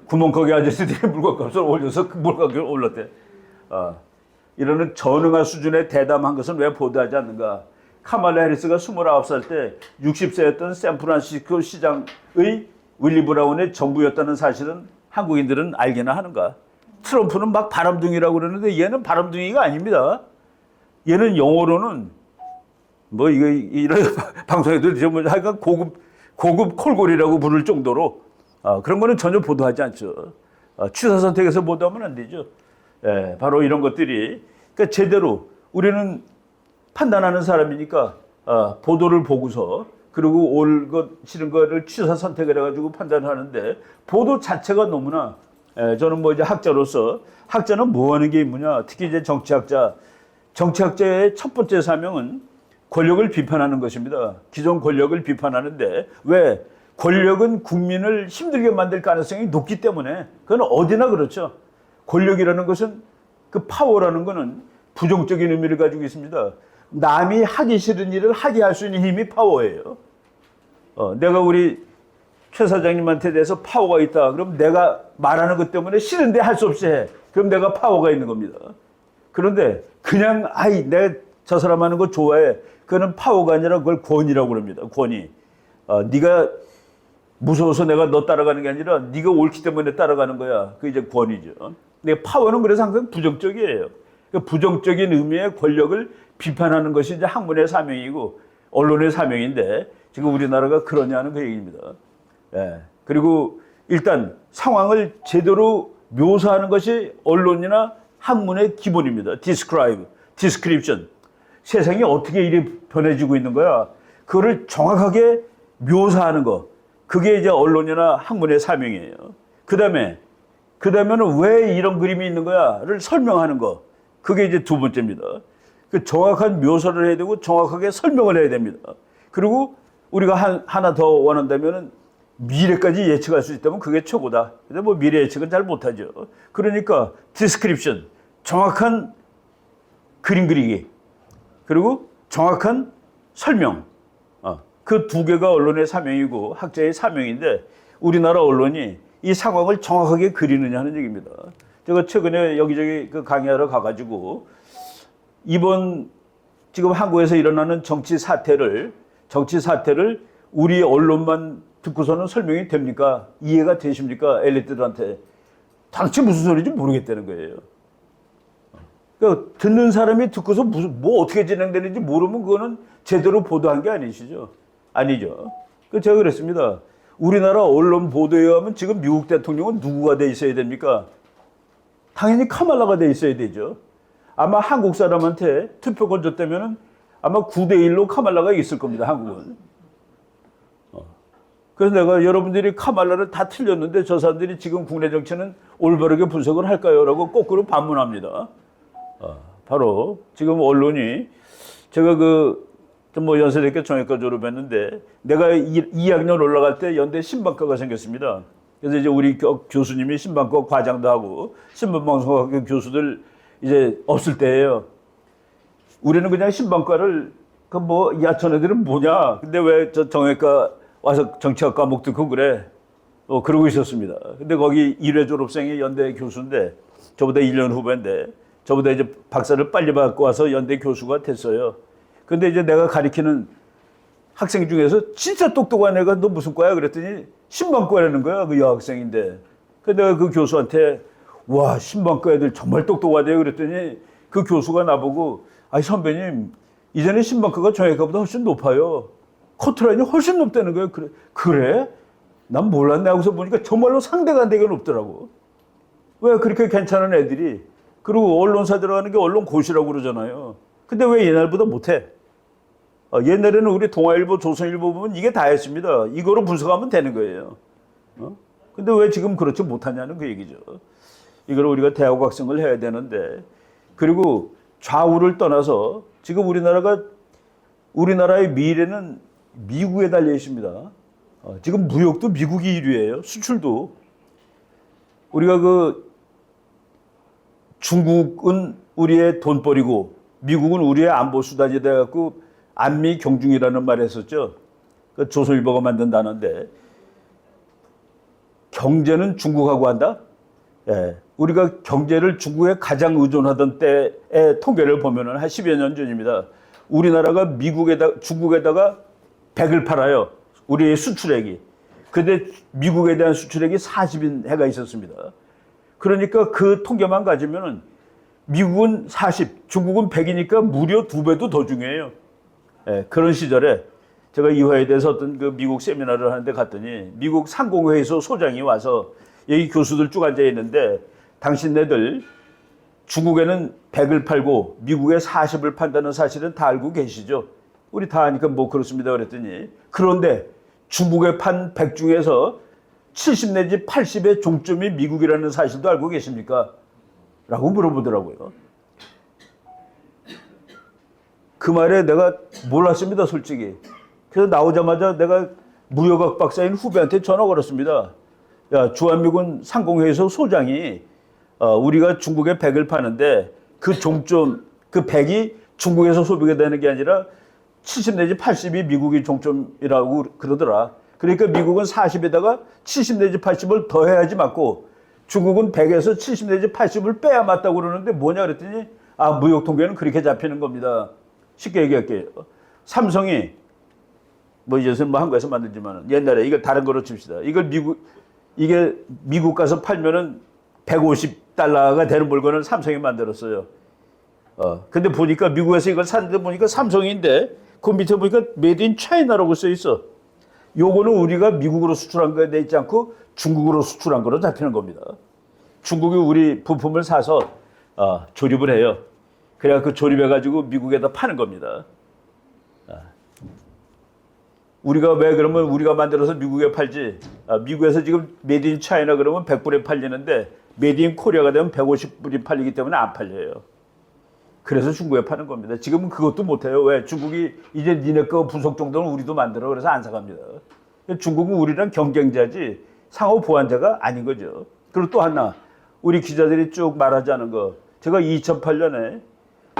구멍가게 아저씨들이 물건값을 올려서 그 물가격을 올렸대. 이러는 전응한 수준의 대담한 것은 왜 보도하지 않는가? 카말라 해리스가 29살 때 60세였던 샌프란시스코 시장의 윌리 브라운의 정부였다는 사실은 한국인들은 알기나 하는가? 트럼프는 막 바람둥이라고 그러는데 얘는 바람둥이가 아닙니다. 얘는 영어로는 뭐 이거 이런 방송에도 뭐 하여간 고급 콜골이라고 부를 정도로 그런 거는 전혀 보도하지 않죠. 취사 선택에서 보도하면 안 되죠. 예, 바로 이런 것들이 그러니까 제대로 우리는 판단하는 사람이니까 보도를 보고서 그리고 올 것 싫은 거를 취사 선택을 해가지고 판단하는데 보도 자체가 너무나 저는 뭐 이제 학자로서 학자는 뭐 하는 게 있느냐 특히 이제 정치학자의 첫 번째 사명은 권력을 비판하는 것입니다. 기존 권력을 비판하는데 왜 권력은 국민을 힘들게 만들 가능성이 높기 때문에 그건 어디나 그렇죠. 권력이라는 것은 그 파워라는 것은 부정적인 의미를 가지고 있습니다. 남이 하기 싫은 일을 하게 할 수 있는 힘이 파워예요. 내가 우리 최 사장님한테 대해서 파워가 있다. 그럼 내가 말하는 것 때문에 싫은데 할 수 없이 해. 그럼 내가 파워가 있는 겁니다. 그런데 그냥 내가 저 사람 하는 거 좋아해. 그거는 파워가 아니라 그걸 권위라고 그럽니다. 권위. 네가 무서워서 내가 너 따라가는 게 아니라 네가 옳기 때문에 따라가는 거야. 그게 이제 권위죠. 근데 파워는 그래서 항상 부정적이에요. 부정적인 의미의 권력을 비판하는 것이 이제 학문의 사명이고 언론의 사명인데 지금 우리나라가 그러냐는 그 얘기입니다. 예. 그리고 일단 상황을 제대로 묘사하는 것이 언론이나 학문의 기본입니다. description. 세상이 어떻게 이리 변해지고 있는 거야. 그거를 정확하게 묘사하는 거. 그게 이제 언론이나 학문의 사명이에요. 그다음에는 왜 이런 그림이 있는 거야를 설명하는 거. 그게 이제 두 번째입니다. 그 정확한 묘사를 해야 되고 정확하게 설명을 해야 됩니다. 그리고 우리가 하나 더 원한다면은 미래까지 예측할 수 있다면 그게 최고다. 근데 뭐 미래 예측은 잘 못하죠. 그러니까 description, 정확한 그림 그리기, 그리고 정확한 설명. 그 두 개가 언론의 사명이고 학자의 사명인데 우리나라 언론이 이 상황을 정확하게 그리느냐 하는 얘기입니다. 제가 최근에 여기저기 그 강의하러 가가지고 이번 지금 한국에서 일어나는 정치 사태를 우리 언론만 듣고서는 설명이 됩니까? 이해가 되십니까? 엘리트들한테. 당최 무슨 소리인지 모르겠다는 거예요. 그러니까 듣는 사람이 듣고서 뭐 어떻게 진행되는지 모르면 그거는 제대로 보도한 게 아니죠. 제가 그랬습니다. 우리나라 언론 보도에 의하면 지금 미국 대통령은 누구가 돼 있어야 됩니까? 당연히 카말라가 돼 있어야 되죠. 아마 한국 사람한테 투표권 줬다면은 아마 9대1로 카말라가 있을 겁니다, 한국은. 그래서 내가 여러분들이 카말라를 다 틀렸는데 저 사람들이 지금 국내 정치는 올바르게 분석을 할까요? 라고 거꾸로 반문합니다. 바로 지금 언론이 제가 뭐 연세대학교 정외과 졸업했는데 내가 2학년 올라갈 때 연대 신방과가 생겼습니다. 그래서 이제 우리 교수님이 신방과 과장도 하고 신문방송학교 교수들 이제 없을 때예요. 우리는 그냥 신방과를 야, 저네들은 뭐냐? 근데 왜 저 정외과 와서 정치학 과목 듣고 그래? 그러고 있었습니다. 근데 거기 1회 졸업생이 연대 교수인데 저보다 1년 후배인데 저보다 이제 박사를 빨리 받고 와서 연대 교수가 됐어요. 근데 이제 내가 가리키는 학생 중에서 진짜 똑똑한 애가 너 무슨 과야? 그랬더니 신방과라는 거야. 그 여학생인데. 근데 내가 그 교수한테 와, 신방과 애들 정말 똑똑하대요. 그랬더니 그 교수가 나보고 아니 선배님 이전에 신방과가 정외과보다 훨씬 높아요. 커트라인이 훨씬 높다는 거예요. 그래? 난 몰랐네 하고서 보니까 정말로 상대가 안 되게 높더라고. 왜 그렇게 괜찮은 애들이. 그리고 언론사 들어가는 게 언론고시라고 그러잖아요. 근데 왜 옛날보다 못해? 옛날에는 우리 동아일보, 조선일보 보면 이게 다였습니다. 이거로 분석하면 되는 거예요. 근데 왜 지금 그렇지 못하냐는 그 얘기죠. 이걸 우리가 대학 학생을 해야 되는데, 그리고 좌우를 떠나서 지금 우리나라의 미래는 미국에 달려 있습니다. 지금 무역도 미국이 1위예요. 수출도. 우리가 중국은 우리의 돈벌이고 미국은 우리의 안보 수단이 돼갖고 안미 경중이라는 말을 했었죠. 그 조선일보가 만든 단어인데 경제는 중국하고 한다? 예. 우리가 경제를 중국에 가장 의존하던 때의 통계를 보면은 한 10여 년 전입니다. 우리나라가 중국에다가 100을 팔아요. 우리의 수출액이. 근데 미국에 대한 수출액이 40인 해가 있었습니다. 그러니까 그 통계만 가지면은 미국은 40, 중국은 100이니까 무려 2배도 더 중요해요. 예, 그런 시절에 제가 이화에 대해서 어떤 그 미국 세미나를 하는데 갔더니 미국 상공회의소 소장이 와서 여기 교수들 쭉 앉아 있는데 당신네들 중국에는 100을 팔고 미국에 40을 판다는 사실은 다 알고 계시죠? 우리 다 아니까 뭐 그렇습니다 그랬더니 그런데 중국에 판 100 중에서 70 내지 80의 종점이 미국이라는 사실도 알고 계십니까? 라고 물어보더라고요. 그 말에 내가 몰랐습니다, 솔직히. 그래서 나오자마자 내가 무역학 박사인 후배한테 전화 걸었습니다. 야, 주한미군 상공회의소 소장이 우리가 중국에 100을 파는데 그 종점, 그 100이 중국에서 소비가 되는 게 아니라 70 내지 80이 미국이 종점이라고 그러더라. 그러니까 미국은 40에다가 70 내지 80을 더해야지 맞고 중국은 100에서 70 내지 80을 빼야 맞다고 그러는데 뭐냐 그랬더니 무역 통계는 그렇게 잡히는 겁니다. 쉽게 얘기할게요. 삼성이 뭐 이제는 뭐 한국에서 만들지만 옛날에 이거 다른 거로 칩시다. 이게 미국 가서 팔면은 150달러가 되는 물건을 삼성이 만들었어요. 근데 보니까 미국에서 이걸 샀는데 보니까 삼성인데 그 밑에 보니까 메이드 인 차이나라고 써 있어. 요거는 우리가 미국으로 수출한 거에 돼 있지 않고 중국으로 수출한 거로 잡히는 겁니다. 중국이 우리 부품을 사서 조립을 해요. 그래야 그 조립해가지고 미국에다 파는 겁니다. 우리가 왜 그러면 우리가 만들어서 미국에 팔지? 미국에서 지금 메이드 인 차이나 그러면 100불에 팔리는데 메이드 인 코리아가 되면 150불이 팔리기 때문에 안 팔려요. 그래서 중국에 파는 겁니다. 지금은 그것도 못해요. 왜? 중국이 이제 니네 거 분석 정도는 우리도 만들어. 그래서 안 사갑니다. 중국은 우리랑 경쟁자지 상호 보완자가 아닌 거죠. 그리고 또 하나, 우리 기자들이 쭉 말하지 않은 거. 제가 2008년에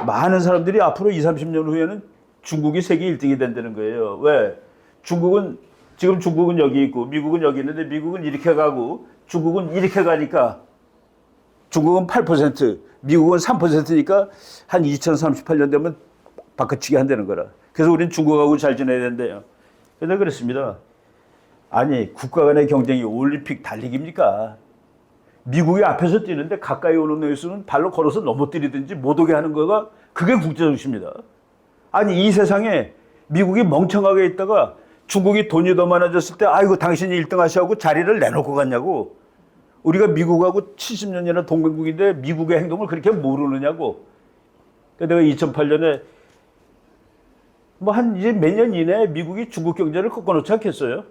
많은 사람들이 앞으로 20, 30년 후에는 중국이 세계 1등이 된다는 거예요. 왜? 지금 중국은 여기 있고 미국은 여기 있는데 미국은 이렇게 가고 중국은 이렇게 가니까 중국은 8%, 미국은 3%니까 한 2038년 되면 바꿔치기 한다는 거라. 그래서 우리는 중국하고 잘 지내야 된대요. 그래서 그랬습니다. 아니, 국가 간의 경쟁이 올림픽 달리기입니까? 미국이 앞에서 뛰는데 가까이 오는 뇌수는 발로 걸어서 넘어뜨리든지 못 오게 하는 거가 그게 국제정치입니다. 아니, 이 세상에 미국이 멍청하게 있다가 중국이 돈이 더 많아졌을 때 아이고 당신이 1등 하시라고 자리를 내놓고 갔냐고. 우리가 미국하고 70년이나 동맹국인데 미국의 행동을 그렇게 모르느냐고. 내가 2008년에 뭐 한 이제 몇 년 이내에 미국이 중국 경제를 꺾어놓지 않겠어요?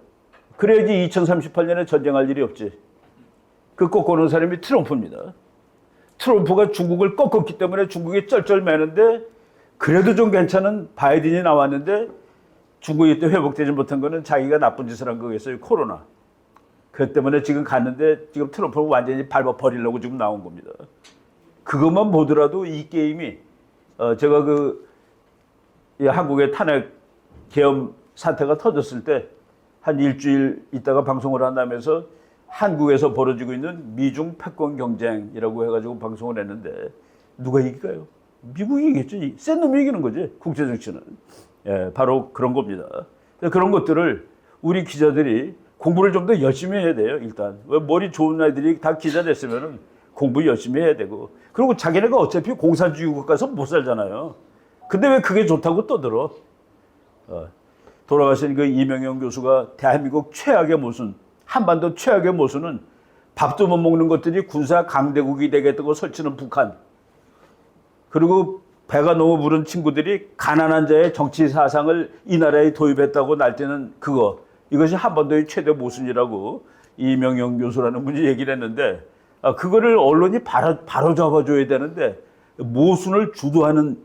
그래야지 2038년에 전쟁할 일이 없지. 그 꺾어놓은 사람이 트럼프입니다. 트럼프가 중국을 꺾었기 때문에 중국이 쩔쩔매는데 그래도 좀 괜찮은 바이든이 나왔는데 중국이 또 회복되지 못한 거는 자기가 나쁜 짓을 한 거겠어요. 코로나. 그 때문에 지금 갔는데 지금 트럼프를 완전히 밟아버리려고 지금 나온 겁니다. 그것만 보더라도 이 게임이 제가 이 한국의 탄핵 계엄 사태가 터졌을 때 한 일주일 있다가 방송을 한다면서 한국에서 벌어지고 있는 미중 패권 경쟁이라고 해가지고 방송을 했는데 누가 이길까요? 미국이 이기겠죠. 센 놈이 이기는 거지. 국제 정치는. 예, 바로 그런 겁니다. 그런 것들을 우리 기자들이 공부를 좀 더 열심히 해야 돼요. 일단 머리 좋은 아이들이 다 기자 됐으면은 공부 열심히 해야 되고. 그리고 자기네가 어차피 공산주의 국가에서 못 살잖아요. 근데 왜 그게 좋다고 떠들어? 돌아가신 그 이명영 교수가 대한민국 최악의 모순, 한반도 최악의 모순은 밥도 못 먹는 것들이 군사 강대국이 되겠다고 설치는 북한. 그리고 배가 너무 부른 친구들이 가난한 자의 정치 사상을 이 나라에 도입했다고 날뛰는 그거. 이것이 한반도의 최대 모순이라고 이명영 교수라는 분이 얘기를 했는데 그거를 언론이 바로 잡아줘야 되는데 모순을 주도하는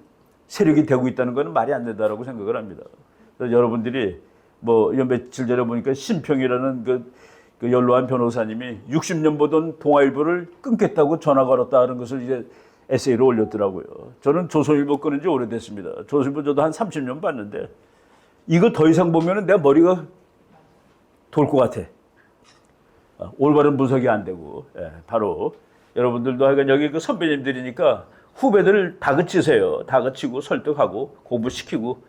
세력이 되고 있다는 것은 말이 안 된다라고 생각을 합니다. 그래서 여러분들이 뭐 며칠 전에 보니까 심평이라는 그 연로한 변호사님이 60년 보던 동아일보를 끊겠다고 전화 걸었다는 것을 이제 에세이로 올렸더라고요. 저는 조선일보 끊은 지 오래됐습니다. 조선일보 저도 한 30년 봤는데 이거 더 이상 보면은 내 머리가 돌 것 같아. 올바른 분석이 안 되고. 예, 바로 여러분들도 하여간 여기 그 선배님들이니까 후배들을 다그치세요. 다그치고 설득하고 공부시키고.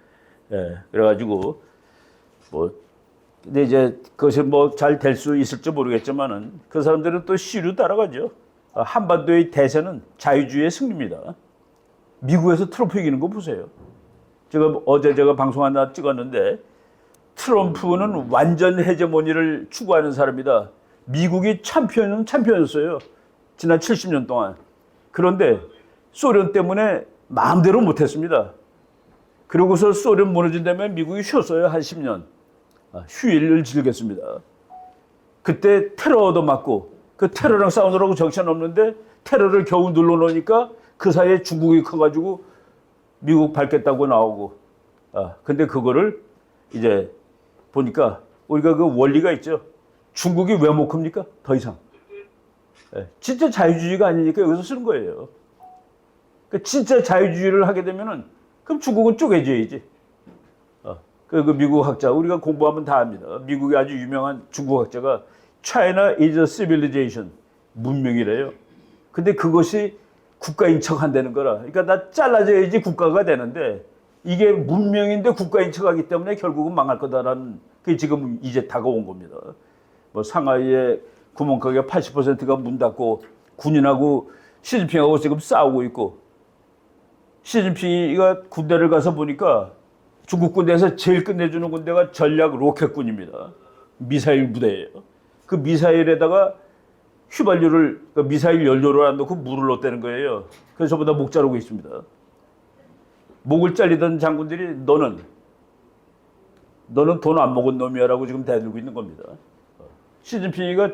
예, 그래가지고 뭐 근데 이제 그것이 뭐 잘 될 수 있을지 모르겠지만은 그 사람들은 또 시류 따라가죠. 한반도의 대세는 자유주의의 승리입니다. 미국에서 트럼프 이기는 거 보세요. 어제 제가 방송 하나 찍었는데 트럼프는 완전 헤게모니를 추구하는 사람이다. 미국이 챔피언이었어요. 지난 70년 동안. 그런데 소련 때문에 마음대로 못했습니다. 그러고서 소련 무너진 다음에 미국이 쉬었어요. 한 10년. 휴일을 즐겼습니다. 그때 테러도 맞고 그 테러랑 싸우느라고 정신없는데 테러를 겨우 눌러놓으니까 그 사이에 중국이 커가지고 미국 밟겠다고 나오고. 근데 그거를 이제 보니까 우리가 그 원리가 있죠. 중국이 왜 못 큽니까? 더 이상. 진짜 자유주의가 아니니까 여기서 쓰는 거예요. 그러니까 진짜 자유주의를 하게 되면은 그럼 중국은 쪼개져야지. 그 미국 학자 우리가 공부하면 다 압니다. 미국의 아주 유명한 중국 학자가 China is a civilization 문명이래요. 근데 그것이 국가인 척 한다는 거라. 그러니까 나 잘라져야지 국가가 되는데 이게 문명인데 국가인 척하기 때문에 결국은 망할 거다라는 게 지금 이제 다가온 겁니다. 뭐 상하이의 구멍가게 80%가 문 닫고 군인하고 시진핑하고 지금 싸우고 있고 시진핑이가 군대를 가서 보니까 중국 군대에서 제일 끝내주는 군대가 전략 로켓군입니다. 미사일 부대예요. 그 미사일에다가 휘발유를 미사일 연료를 안 넣고 물을 넣었다는 거예요. 그래서 저보다 목 자르고 있습니다. 목을 잘리던 장군들이 너는 돈 안 먹은 놈이야라고 지금 대들고 있는 겁니다. 시진핑이가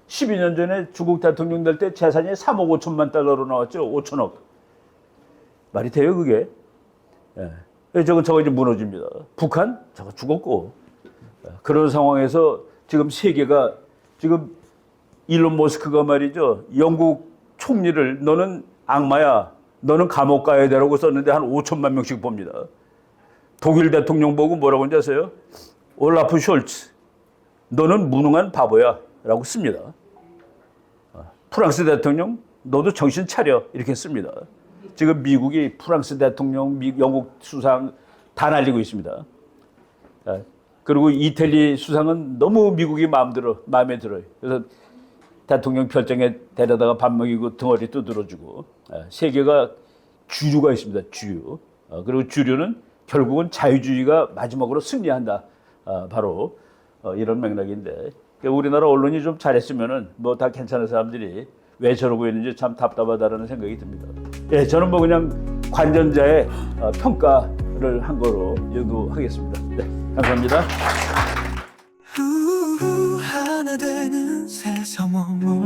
12년 전에 중국 대통령 될 때 재산이 3억 5천만 달러로 나왔죠. 5천억. 말이 돼요 그게? 예. 저거 이제 무너집니다. 북한? 저거 죽었고. 그런 상황에서 지금 세계가 지금 일론 머스크가 말이죠. 영국 총리를 너는 악마야. 너는 감옥 가야 되라고 썼는데 한 5천만 명씩 봅니다. 독일 대통령 보고 뭐라고 하는지 아세요? 올라프 숄츠. 너는 무능한 바보야. 라고 씁니다. 프랑스 대통령 너도 정신 차려. 이렇게 씁니다. 지금 미국이 프랑스 대통령, 영국 수상 다 날리고 있습니다. 그리고 이태리 수상은 너무 미국이 마음에 들어요. 그래서 대통령 별장에 데려다가 밥 먹이고 등어리 두드려주고. 세계가 주류가 있습니다. 주류. 그리고 주류는 결국은 자유주의가 마지막으로 승리한다. 바로 이런 맥락인데 우리나라 언론이 좀 잘했으면은 뭐 다 괜찮은 사람들이 왜 저러고 있는지 참 답답하다라는 생각이 듭니다. 예, 저는 뭐 그냥 관전자의 평가를 한 거로 연구하겠습니다. 네, 감사합니다. 하나 되는 세상 머물